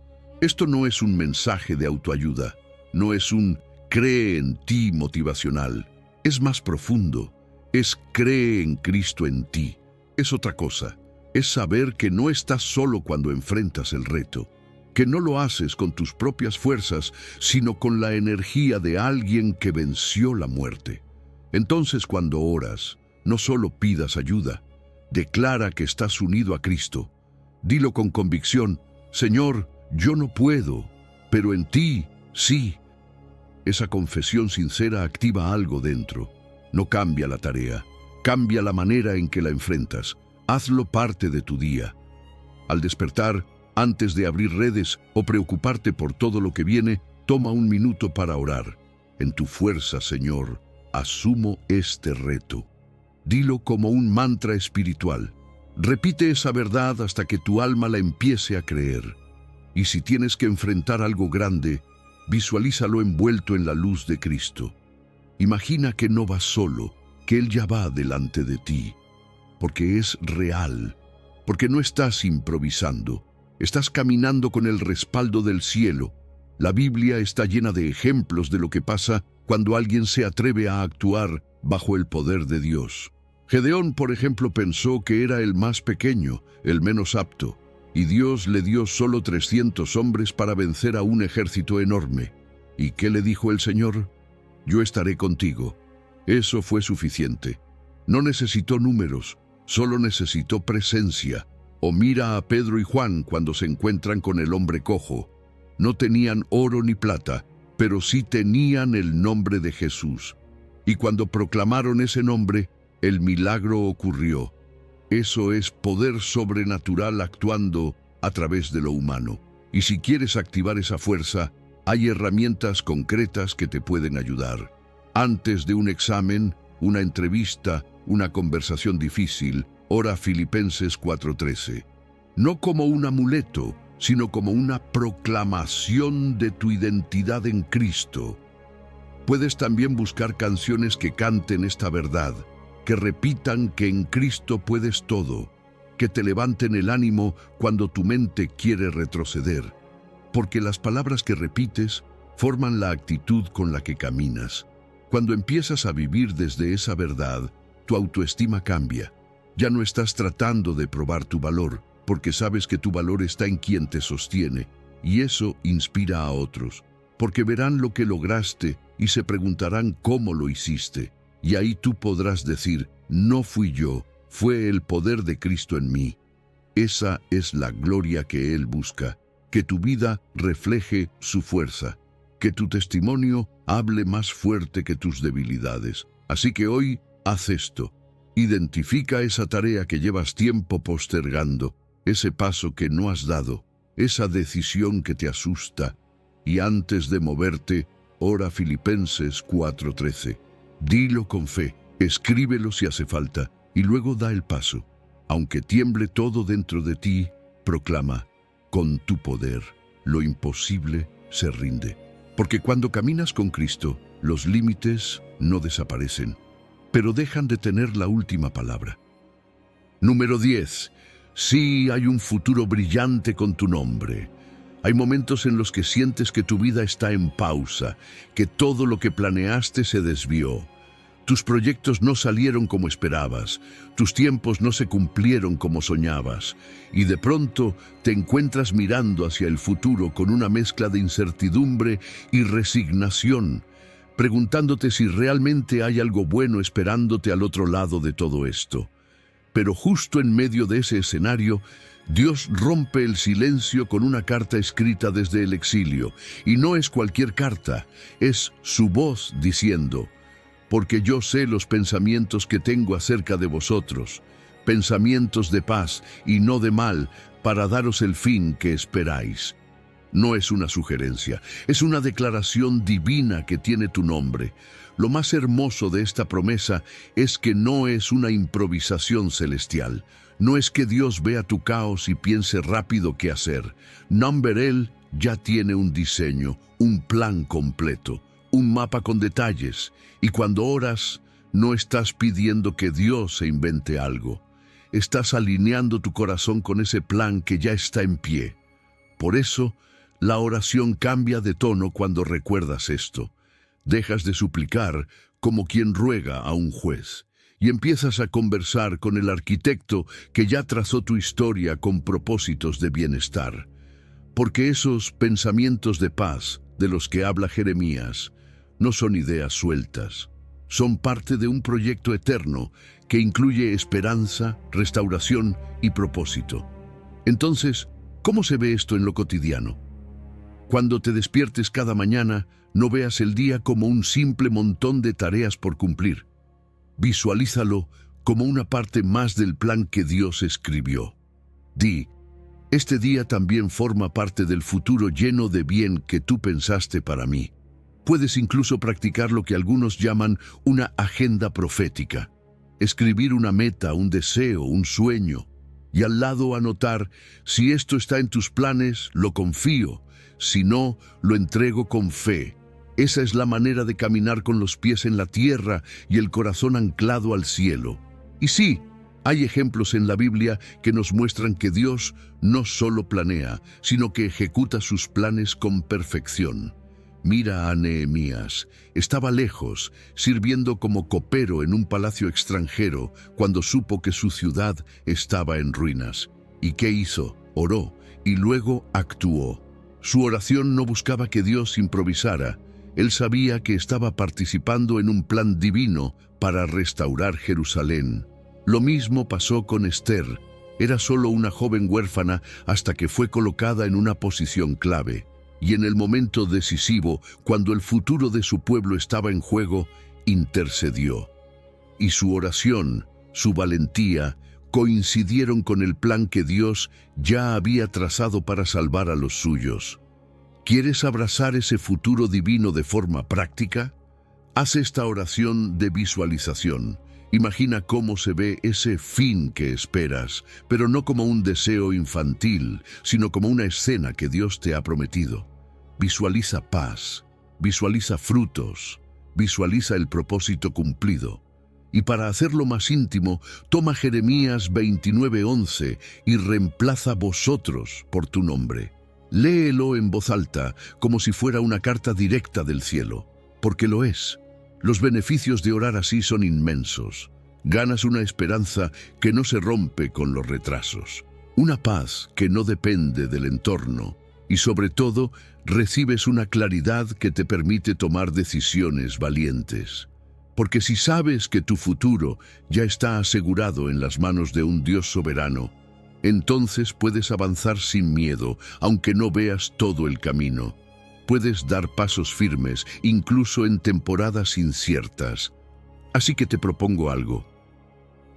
Esto no es un mensaje de autoayuda, no es un cree en ti motivacional, es más profundo, es cree en Cristo en ti. Es otra cosa, es saber que no estás solo cuando enfrentas el reto, que no lo haces con tus propias fuerzas, sino con la energía de alguien que venció la muerte. Entonces, cuando oras, no solo pidas ayuda, declara que estás unido a Cristo. Dilo con convicción: Señor, yo no puedo, pero en ti, sí. Esa confesión sincera activa algo dentro. No cambia la tarea, cambia la manera en que la enfrentas. Hazlo parte de tu día. Al despertar, antes de abrir redes o preocuparte por todo lo que viene, toma un minuto para orar. En tu fuerza, Señor, asumo este reto. Dilo como un mantra espiritual. Repite esa verdad hasta que tu alma la empiece a creer. Y si tienes que enfrentar algo grande, visualízalo envuelto en la luz de Cristo. Imagina que no vas solo, que Él ya va delante de ti, porque es real, porque no estás improvisando, estás caminando con el respaldo del cielo. La Biblia está llena de ejemplos de lo que pasa cuando alguien se atreve a actuar bajo el poder de Dios. Gedeón, por ejemplo, pensó que era el más pequeño, el menos apto, y Dios le dio solo 300 hombres para vencer a un ejército enorme. ¿Y qué le dijo el Señor? Yo estaré contigo. Eso fue suficiente. No necesitó números, solo necesitó presencia. O mira a Pedro y Juan cuando se encuentran con el hombre cojo. No tenían oro ni plata, pero sí tenían el nombre de Jesús. Y cuando proclamaron ese nombre, el milagro ocurrió. Eso es poder sobrenatural actuando a través de lo humano. Y si quieres activar esa fuerza, hay herramientas concretas que te pueden ayudar. Antes de un examen, una entrevista, una conversación difícil, ora Filipenses 4:13. No como un amuleto, sino como una proclamación de tu identidad en Cristo. Puedes también buscar canciones que canten esta verdad, que repitan que en Cristo puedes todo, que te levanten el ánimo cuando tu mente quiere retroceder, porque las palabras que repites forman la actitud con la que caminas. Cuando empiezas a vivir desde esa verdad, tu autoestima cambia. Ya no estás tratando de probar tu valor, porque sabes que tu valor está en quien te sostiene, y eso inspira a otros, porque verán lo que lograste y se preguntarán cómo lo hiciste. Y ahí tú podrás decir: no fui yo, fue el poder de Cristo en mí. Esa es la gloria que Él busca, que tu vida refleje su fuerza, que tu testimonio hable más fuerte que tus debilidades. Así que hoy, haz esto. Identifica esa tarea que llevas tiempo postergando, ese paso que no has dado, esa decisión que te asusta, y antes de moverte, ora Filipenses 4:13. Dilo con fe, escríbelo si hace falta, y luego da el paso. Aunque tiemble todo dentro de ti, proclama: con tu poder, lo imposible se rinde. Porque cuando caminas con Cristo, los límites no desaparecen, pero dejan de tener la última palabra. Número 10. Sí, hay un futuro brillante con tu nombre. Hay momentos en los que sientes que tu vida está en pausa, que todo lo que planeaste se desvió. Tus proyectos no salieron como esperabas, tus tiempos no se cumplieron como soñabas, y de pronto te encuentras mirando hacia el futuro con una mezcla de incertidumbre y resignación, preguntándote si realmente hay algo bueno esperándote al otro lado de todo esto. Pero justo en medio de ese escenario, Dios rompe el silencio con una carta escrita desde el exilio, y no es cualquier carta, es su voz diciendo: porque yo sé los pensamientos que tengo acerca de vosotros, pensamientos de paz y no de mal, para daros el fin que esperáis. No es una sugerencia, es una declaración divina que tiene tu nombre. Lo más hermoso de esta promesa es que no es una improvisación celestial. No es que Dios vea tu caos y piense rápido qué hacer. Number-L ya tiene un diseño, un plan completo, un mapa con detalles. Y cuando oras, no estás pidiendo que Dios se invente algo. Estás alineando tu corazón con ese plan que ya está en pie. Por eso, la oración cambia de tono cuando recuerdas esto. Dejas de suplicar como quien ruega a un juez y empiezas a conversar con el arquitecto que ya trazó tu historia con propósitos de bienestar. Porque esos pensamientos de paz de los que habla Jeremías no son ideas sueltas. Son parte de un proyecto eterno que incluye esperanza, restauración y propósito. Entonces, ¿cómo se ve esto en lo cotidiano? Cuando te despiertes cada mañana, no veas el día como un simple montón de tareas por cumplir. Visualízalo como una parte más del plan que Dios escribió. Di, este día también forma parte del futuro lleno de bien que tú pensaste para mí. Puedes incluso practicar lo que algunos llaman una agenda profética. Escribir una meta, un deseo, un sueño. Y al lado anotar, si esto está en tus planes, lo confío. Si no, lo entrego con fe. Esa es la manera de caminar con los pies en la tierra y el corazón anclado al cielo. Y sí, hay ejemplos en la Biblia que nos muestran que Dios no solo planea, sino que ejecuta sus planes con perfección. Mira a Nehemías. Estaba lejos, sirviendo como copero en un palacio extranjero, cuando supo que su ciudad estaba en ruinas. ¿Y qué hizo? Oró y luego actuó. Su oración no buscaba que Dios improvisara. Él sabía que estaba participando en un plan divino para restaurar Jerusalén. Lo mismo pasó con Esther. Era solo una joven huérfana hasta que fue colocada en una posición clave. Y en el momento decisivo, cuando el futuro de su pueblo estaba en juego, intercedió. Y su oración, su valentía, coincidieron con el plan que Dios ya había trazado para salvar a los suyos. ¿Quieres abrazar ese futuro divino de forma práctica? Haz esta oración de visualización. Imagina cómo se ve ese fin que esperas, pero no como un deseo infantil, sino como una escena que Dios te ha prometido. Visualiza paz, visualiza frutos, visualiza el propósito cumplido. Y para hacerlo más íntimo, toma Jeremías 29:11 y reemplaza vosotros por tu nombre. Léelo en voz alta, como si fuera una carta directa del cielo, porque lo es. Los beneficios de orar así son inmensos. Ganas una esperanza que no se rompe con los retrasos, una paz que no depende del entorno, y sobre todo, recibes una claridad que te permite tomar decisiones valientes. Porque si sabes que tu futuro ya está asegurado en las manos de un Dios soberano, entonces puedes avanzar sin miedo, aunque no veas todo el camino. Puedes dar pasos firmes, incluso en temporadas inciertas. Así que te propongo algo.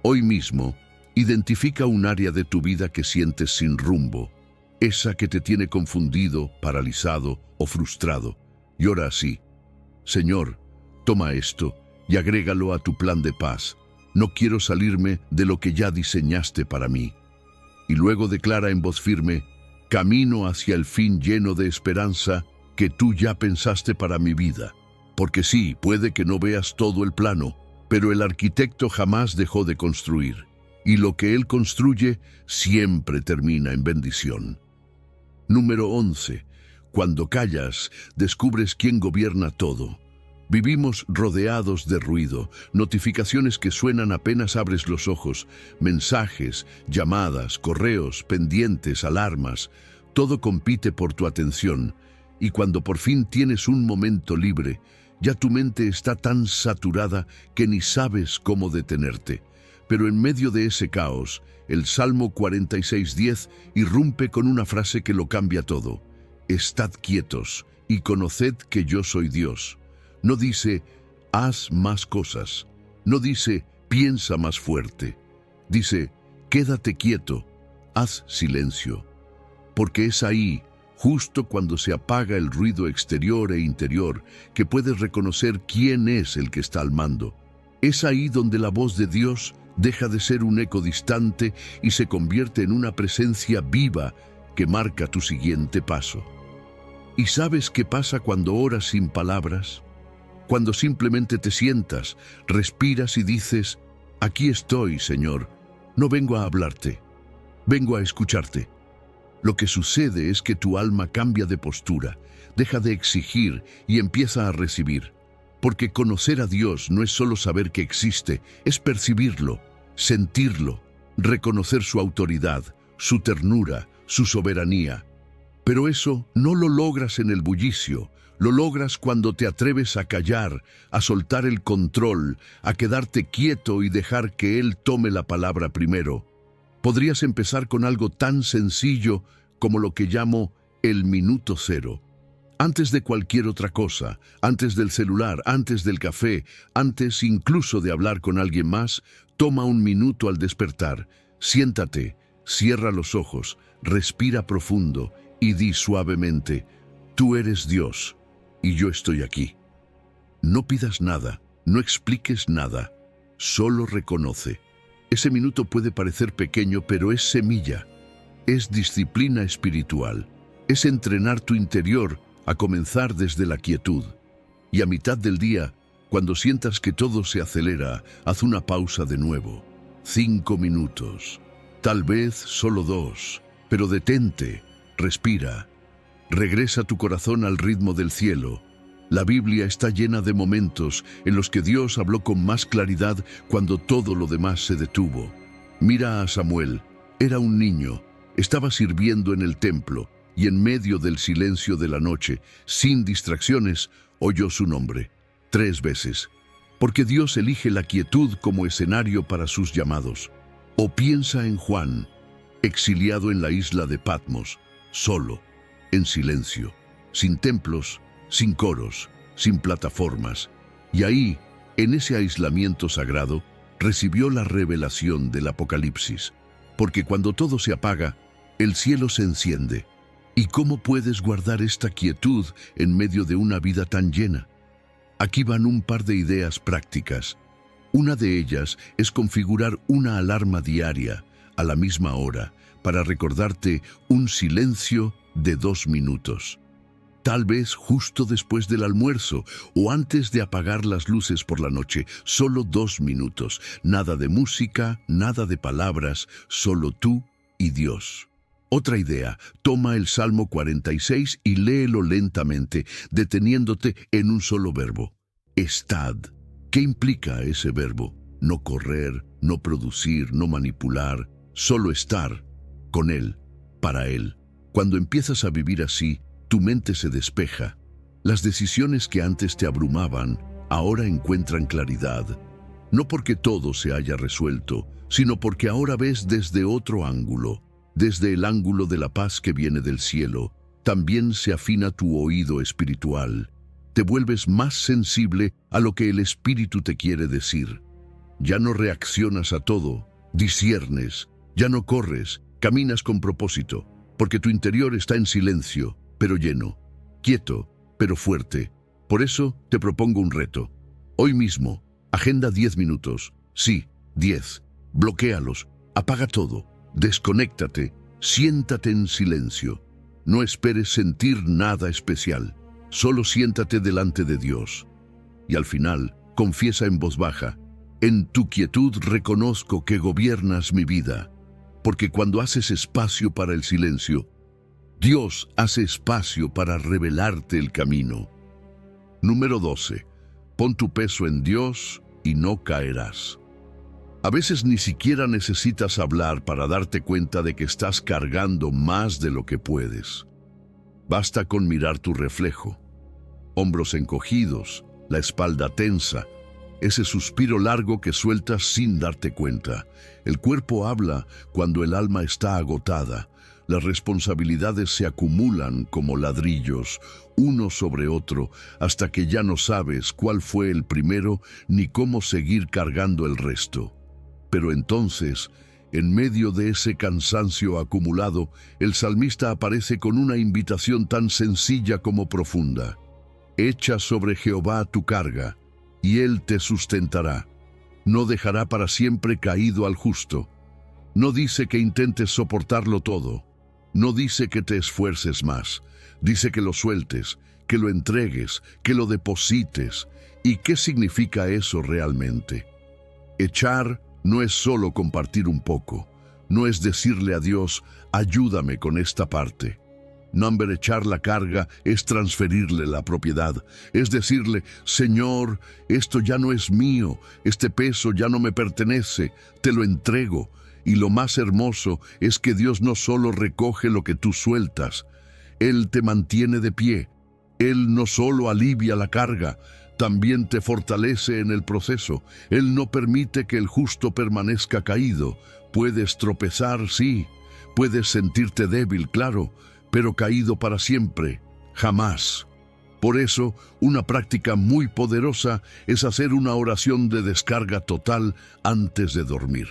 Hoy mismo, identifica un área de tu vida que sientes sin rumbo, esa que te tiene confundido, paralizado o frustrado. Y ora así: Señor, toma esto y agrégalo a tu plan de paz. No quiero salirme de lo que ya diseñaste para mí. Y luego declara en voz firme: camino hacia el fin lleno de esperanza que tú ya pensaste para mi vida. Porque sí, puede que no veas todo el plano, pero el arquitecto jamás dejó de construir, y lo que él construye siempre termina en bendición. Número 11. Cuando callas, descubres quién gobierna todo. Vivimos rodeados de ruido, notificaciones que suenan apenas abres los ojos, mensajes, llamadas, correos, pendientes, alarmas. Todo compite por tu atención, y cuando por fin tienes un momento libre, ya tu mente está tan saturada que ni sabes cómo detenerte. Pero en medio de ese caos, el Salmo 46:10 irrumpe con una frase que lo cambia todo. Estad quietos y conoced que yo soy Dios. No dice, haz más cosas. No dice, piensa más fuerte. Dice, quédate quieto, haz silencio. Porque es ahí, justo cuando se apaga el ruido exterior e interior, que puedes reconocer quién es el que está al mando. Es ahí donde la voz de Dios deja de ser un eco distante y se convierte en una presencia viva que marca tu siguiente paso. ¿Y sabes qué pasa cuando oras sin palabras? Cuando simplemente te sientas, respiras y dices: aquí estoy, Señor, no vengo a hablarte, vengo a escucharte. Lo que sucede es que tu alma cambia de postura, deja de exigir y empieza a recibir. Porque conocer a Dios no es solo saber que existe, es percibirlo, sentirlo, reconocer su autoridad, su ternura, su soberanía. Pero eso no lo logras en el bullicio, lo logras cuando te atreves a callar, a soltar el control, a quedarte quieto y dejar que Él tome la palabra primero. Podrías empezar con algo tan sencillo como lo que llamo el minuto cero. Antes de cualquier otra cosa, antes del celular, antes del café, antes incluso de hablar con alguien más, toma un minuto al despertar. Siéntate, cierra los ojos, respira profundo y di suavemente: tú eres Dios y yo estoy aquí. No pidas nada, no expliques nada, solo reconoce. Ese minuto puede parecer pequeño, pero es semilla, es disciplina espiritual, es entrenar tu interior a comenzar desde la quietud. Y a mitad del día, cuando sientas que todo se acelera, haz una pausa de nuevo. 5 minutos, tal vez solo 2, pero detente, respira. Regresa tu corazón al ritmo del cielo. La Biblia está llena de momentos en los que Dios habló con más claridad cuando todo lo demás se detuvo. Mira a Samuel, era un niño, estaba sirviendo en el templo, y en medio del silencio de la noche, sin distracciones, oyó su nombre 3 veces. Porque Dios elige la quietud como escenario para sus llamados. O piensa en Juan, exiliado en la isla de Patmos, solo, en silencio, sin templos, sin coros, sin plataformas. Y ahí, en ese aislamiento sagrado, recibió la revelación del Apocalipsis. Porque cuando todo se apaga, el cielo se enciende. ¿Y cómo puedes guardar esta quietud en medio de una vida tan llena? Aquí van un par de ideas prácticas. Una de ellas es configurar una alarma diaria, a la misma hora, para recordarte un silencio de 2 minutos. Tal vez justo después del almuerzo o antes de apagar las luces por la noche, solo 2 minutos. Nada de música, nada de palabras, solo tú y Dios. Otra idea, toma el Salmo 46 y léelo lentamente, deteniéndote en un solo verbo: estad. ¿Qué implica ese verbo? No correr, no producir, no manipular, solo estar con Él, para Él. Cuando empiezas a vivir así, tu mente se despeja. Las decisiones que antes te abrumaban, ahora encuentran claridad. No porque todo se haya resuelto, sino porque ahora ves desde otro ángulo. Desde el ángulo de la paz que viene del cielo, también se afina tu oído espiritual. Te vuelves más sensible a lo que el Espíritu te quiere decir. Ya no reaccionas a todo, disciernes, ya no corres, caminas con propósito, porque tu interior está en silencio, pero lleno, quieto, pero fuerte. Por eso te propongo un reto. Hoy mismo, agenda 10 minutos. Sí, 10. Bloquéalos, apaga todo. Desconéctate, siéntate en silencio. No esperes sentir nada especial. Solo siéntate delante de Dios. Y al final, confiesa en voz baja: en tu quietud reconozco que gobiernas mi vida. Porque cuando haces espacio para el silencio, Dios hace espacio para revelarte el camino. Número 12. Pon tu peso en Dios y no caerás. A veces ni siquiera necesitas hablar para darte cuenta de que estás cargando más de lo que puedes. Basta con mirar tu reflejo. Hombros encogidos, la espalda tensa, ese suspiro largo que sueltas sin darte cuenta. El cuerpo habla cuando el alma está agotada. Las responsabilidades se acumulan como ladrillos, uno sobre otro, hasta que ya no sabes cuál fue el primero ni cómo seguir cargando el resto. Pero entonces En medio de ese cansancio acumulado, el salmista aparece con una invitación tan sencilla como profunda. Echa sobre Jehová tu carga, y Él te sustentará. No dejará para siempre caído al justo. No dice que intentes soportarlo todo. No dice que te esfuerces más. Dice que lo sueltes, que lo entregues, que lo deposites. ¿Y qué significa eso realmente? Echar no es solo compartir un poco. No es decirle a Dios, ayúdame con esta parte. Echar la carga es transferirle la propiedad. Es decirle, Señor, esto ya no es mío, este peso ya no me pertenece, te lo entrego. Y lo más hermoso es que Dios no solo recoge lo que tú sueltas, Él te mantiene de pie. Él no solo alivia la carga, también te fortalece en el proceso. Él no permite que el justo permanezca caído. Puedes tropezar, sí. Puedes sentirte débil, claro, pero caído para siempre, jamás. Por eso, una práctica muy poderosa es hacer una oración de descarga total antes de dormir.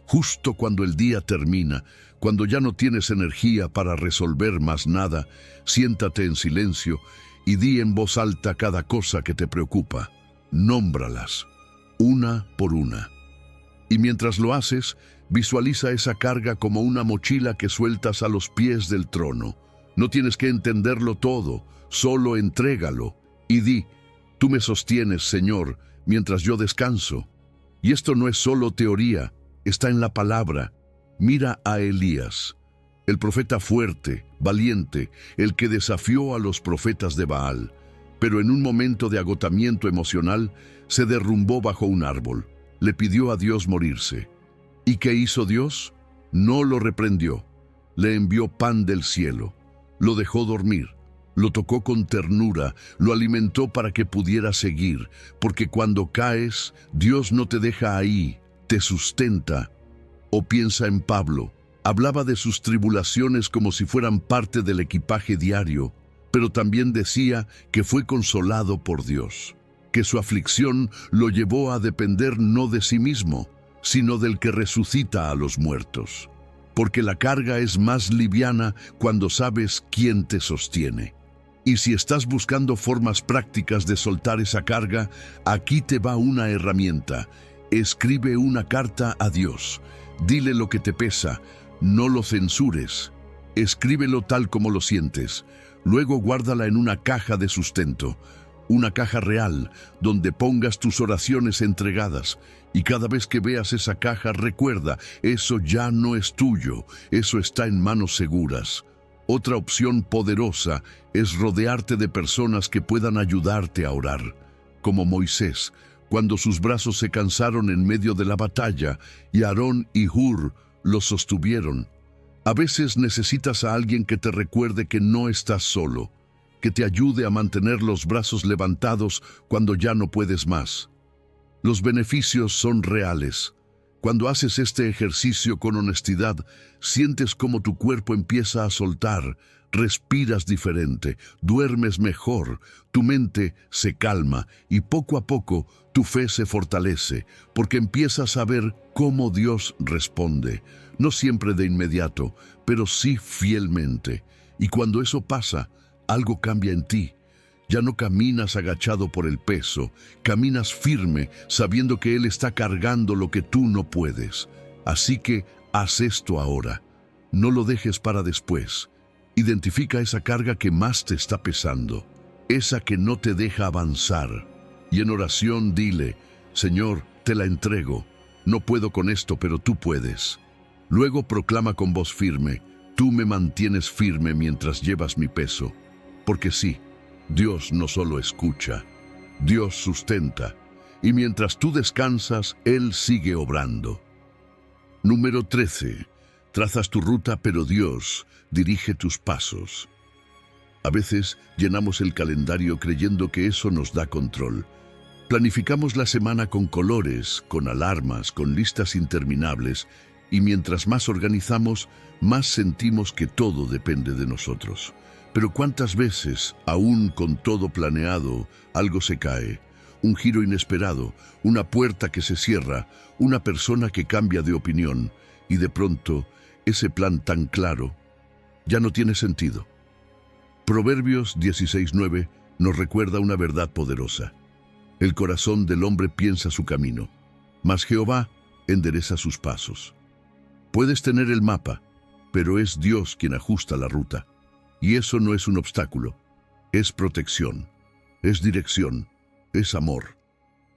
Justo cuando el día termina, cuando ya no tienes energía para resolver más nada, siéntate en silencio y di en voz alta cada cosa que te preocupa. Nómbralas, una por una. Y mientras lo haces, visualiza esa carga como una mochila que sueltas a los pies del trono. No tienes que entenderlo todo, solo entrégalo y di, tú me sostienes, Señor, mientras yo descanso. Y esto no es solo teoría, está en la palabra. Mira a Elías, el profeta fuerte, valiente, el que desafió a los profetas de Baal, pero en un momento de agotamiento emocional se derrumbó bajo un árbol. Le pidió a Dios morirse. ¿Y qué hizo Dios? No lo reprendió. Le envió pan del cielo. Lo dejó dormir. Lo tocó con ternura. Lo alimentó para que pudiera seguir. Porque cuando caes, Dios no te deja ahí, te sustenta. O piensa en Pablo. Hablaba de sus tribulaciones como si fueran parte del equipaje diario, pero también decía que fue consolado por Dios, que su aflicción lo llevó a depender no de sí mismo, sino del que resucita a los muertos. Porque la carga es más liviana cuando sabes quién te sostiene. Y si estás buscando formas prácticas de soltar esa carga, aquí te va una herramienta. Escribe una carta a Dios. Dile lo que te pesa. No lo censures. Escríbelo tal como lo sientes. Luego guárdala en una caja de sustento. Una caja real, donde pongas tus oraciones entregadas. Y cada vez que veas esa caja, recuerda, eso ya no es tuyo, eso está en manos seguras. Otra opción poderosa es rodearte de personas que puedan ayudarte a orar. Como Moisés, cuando sus brazos se cansaron en medio de la batalla, y Aarón y Hur los sostuvieron. A veces necesitas a alguien que te recuerde que no estás solo, que te ayude a mantener los brazos levantados cuando ya no puedes más. Los beneficios son reales. Cuando haces este ejercicio con honestidad, sientes como tu cuerpo empieza a soltar, respiras diferente, duermes mejor, tu mente se calma y poco a poco tu fe se fortalece, porque empiezas a ver cómo Dios responde, no siempre de inmediato, pero sí fielmente. Y cuando eso pasa, algo cambia en ti. Ya no caminas agachado por el peso, caminas firme, sabiendo que Él está cargando lo que tú no puedes. Así que haz esto ahora. No lo dejes para después. Identifica esa carga que más te está pesando, esa que no te deja avanzar. Y en oración dile, Señor, te la entrego. No puedo con esto, pero tú puedes. Luego proclama con voz firme, tú me mantienes firme mientras llevas mi peso. Porque sí, Dios no solo escucha, Dios sustenta, y mientras tú descansas, Él sigue obrando. Número 13. Trazas tu ruta, pero Dios dirige tus pasos. A veces llenamos el calendario creyendo que eso nos da control. Planificamos la semana con colores, con alarmas, con listas interminables, y mientras más organizamos, más sentimos que todo depende de nosotros. Pero ¿cuántas veces, aún con todo planeado, algo se cae? Un giro inesperado, una puerta que se cierra, una persona que cambia de opinión. y de pronto ese plan tan claro ya no tiene sentido. Proverbios 16:9 nos recuerda una verdad poderosa. El corazón del hombre piensa su camino, mas Jehová endereza sus pasos. Puedes tener el mapa, pero es Dios quien ajusta la ruta. Y eso no es un obstáculo, es protección, es dirección, es amor.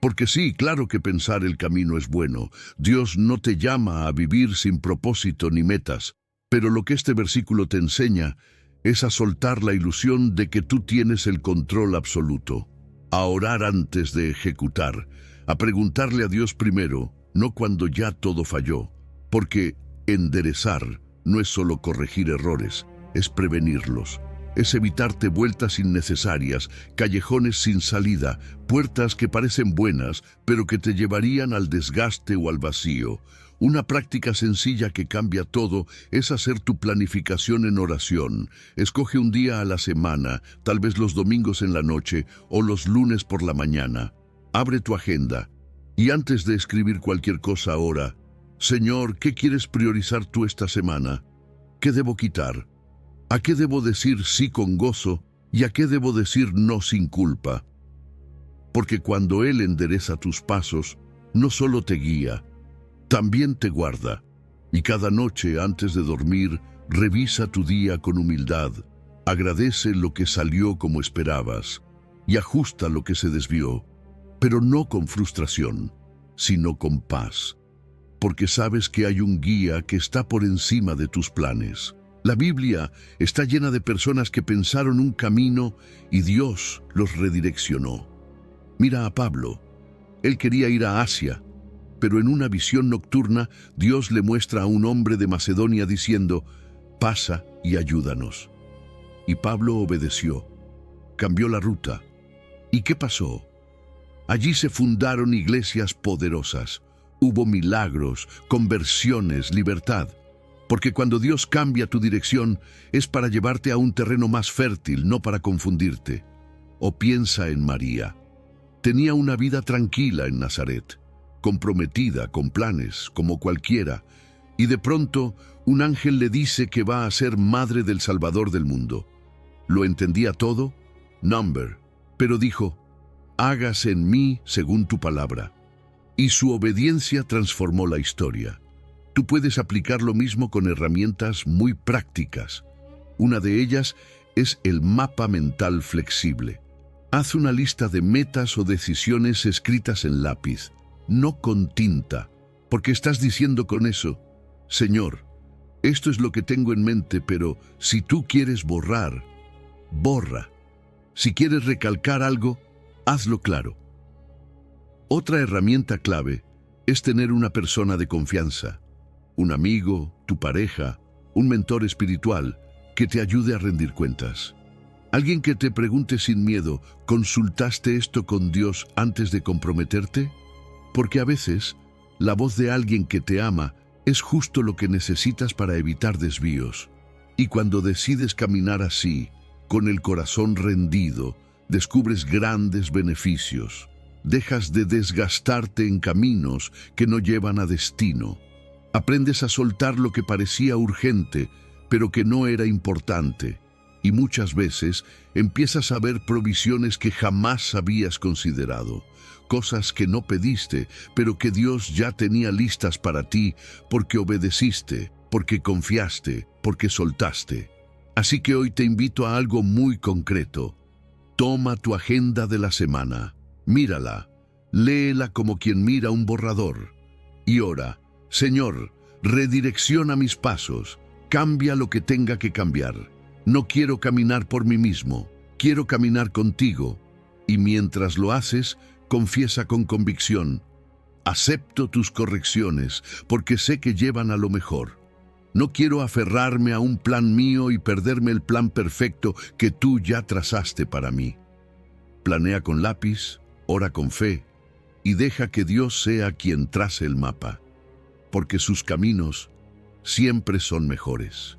Porque sí, claro que pensar el camino es bueno. Dios no te llama a vivir sin propósito ni metas, pero lo que este versículo te enseña es a soltar la ilusión de que tú tienes el control absoluto, a orar antes de ejecutar, a preguntarle a Dios primero, no cuando ya todo falló, porque enderezar no es solo corregir errores, es prevenirlos. Es evitarte vueltas innecesarias, callejones sin salida, puertas que parecen buenas, pero que te llevarían al desgaste o al vacío. Una práctica sencilla que cambia todo es hacer tu planificación en oración. Escoge un día a la semana, tal vez los domingos en la noche o los lunes por la mañana. Abre tu agenda y antes de escribir cualquier cosa ahora, Señor, ¿qué quieres priorizar tú esta semana? ¿Qué debo quitar? ¿A qué debo decir sí con gozo y a qué debo decir no sin culpa? Porque cuando Él endereza tus pasos, no solo te guía, también te guarda. Y cada noche antes de dormir, revisa tu día con humildad, agradece lo que salió como esperabas y ajusta lo que se desvió, pero no con frustración, sino con paz, porque sabes que hay un guía que está por encima de tus planes. La Biblia está llena de personas que pensaron un camino y Dios los redireccionó. Mira a Pablo. Él quería ir a Asia, pero en una visión nocturna Dios le muestra a un hombre de Macedonia diciendo, pasa y ayúdanos. Y Pablo obedeció, cambió la ruta. ¿Y qué pasó? Allí se fundaron iglesias poderosas. Hubo milagros, conversiones, libertad. Porque cuando Dios cambia tu dirección, es para llevarte a un terreno más fértil, no para confundirte. O piensa en María. Tenía una vida tranquila en Nazaret, comprometida, con planes, como cualquiera, y de pronto un ángel le dice que va a ser madre del Salvador del mundo. ¿Lo entendía todo? Number. Pero dijo, hágase en mí según tu palabra. Y su obediencia transformó la historia. Tú puedes aplicar lo mismo con herramientas muy prácticas. Una de ellas es el mapa mental flexible. Haz una lista de metas o decisiones escritas en lápiz, no con tinta, porque estás diciendo con eso, Señor, esto es lo que tengo en mente, pero si tú quieres borrar, borra. Si quieres recalcar algo, hazlo claro. Otra herramienta clave es tener una persona de confianza. Un amigo, tu pareja, un mentor espiritual que te ayude a rendir cuentas. Alguien que te pregunte sin miedo, ¿consultaste esto con Dios antes de comprometerte? Porque a veces, la voz de alguien que te ama es justo lo que necesitas para evitar desvíos. Y cuando decides caminar así, con el corazón rendido, descubres grandes beneficios. Dejas de desgastarte en caminos que no llevan a destino. Aprendes a soltar lo que parecía urgente, pero que no era importante. Y muchas veces empiezas a ver provisiones que jamás habías considerado. Cosas que no pediste, pero que Dios ya tenía listas para ti, porque obedeciste, porque confiaste, porque soltaste. Así que hoy te invito a algo muy concreto. Toma tu agenda de la semana, mírala, léela como quien mira un borrador. Y ora, Señor, redirecciona mis pasos, cambia lo que tenga que cambiar. No quiero caminar por mí mismo, quiero caminar contigo. Y mientras lo haces, confiesa con convicción, acepto tus correcciones, porque sé que llevan a lo mejor. No quiero aferrarme a un plan mío y perderme el plan perfecto que tú ya trazaste para mí. Planea con lápiz, ora con fe, y deja que Dios sea quien trace el mapa, porque sus caminos siempre son mejores.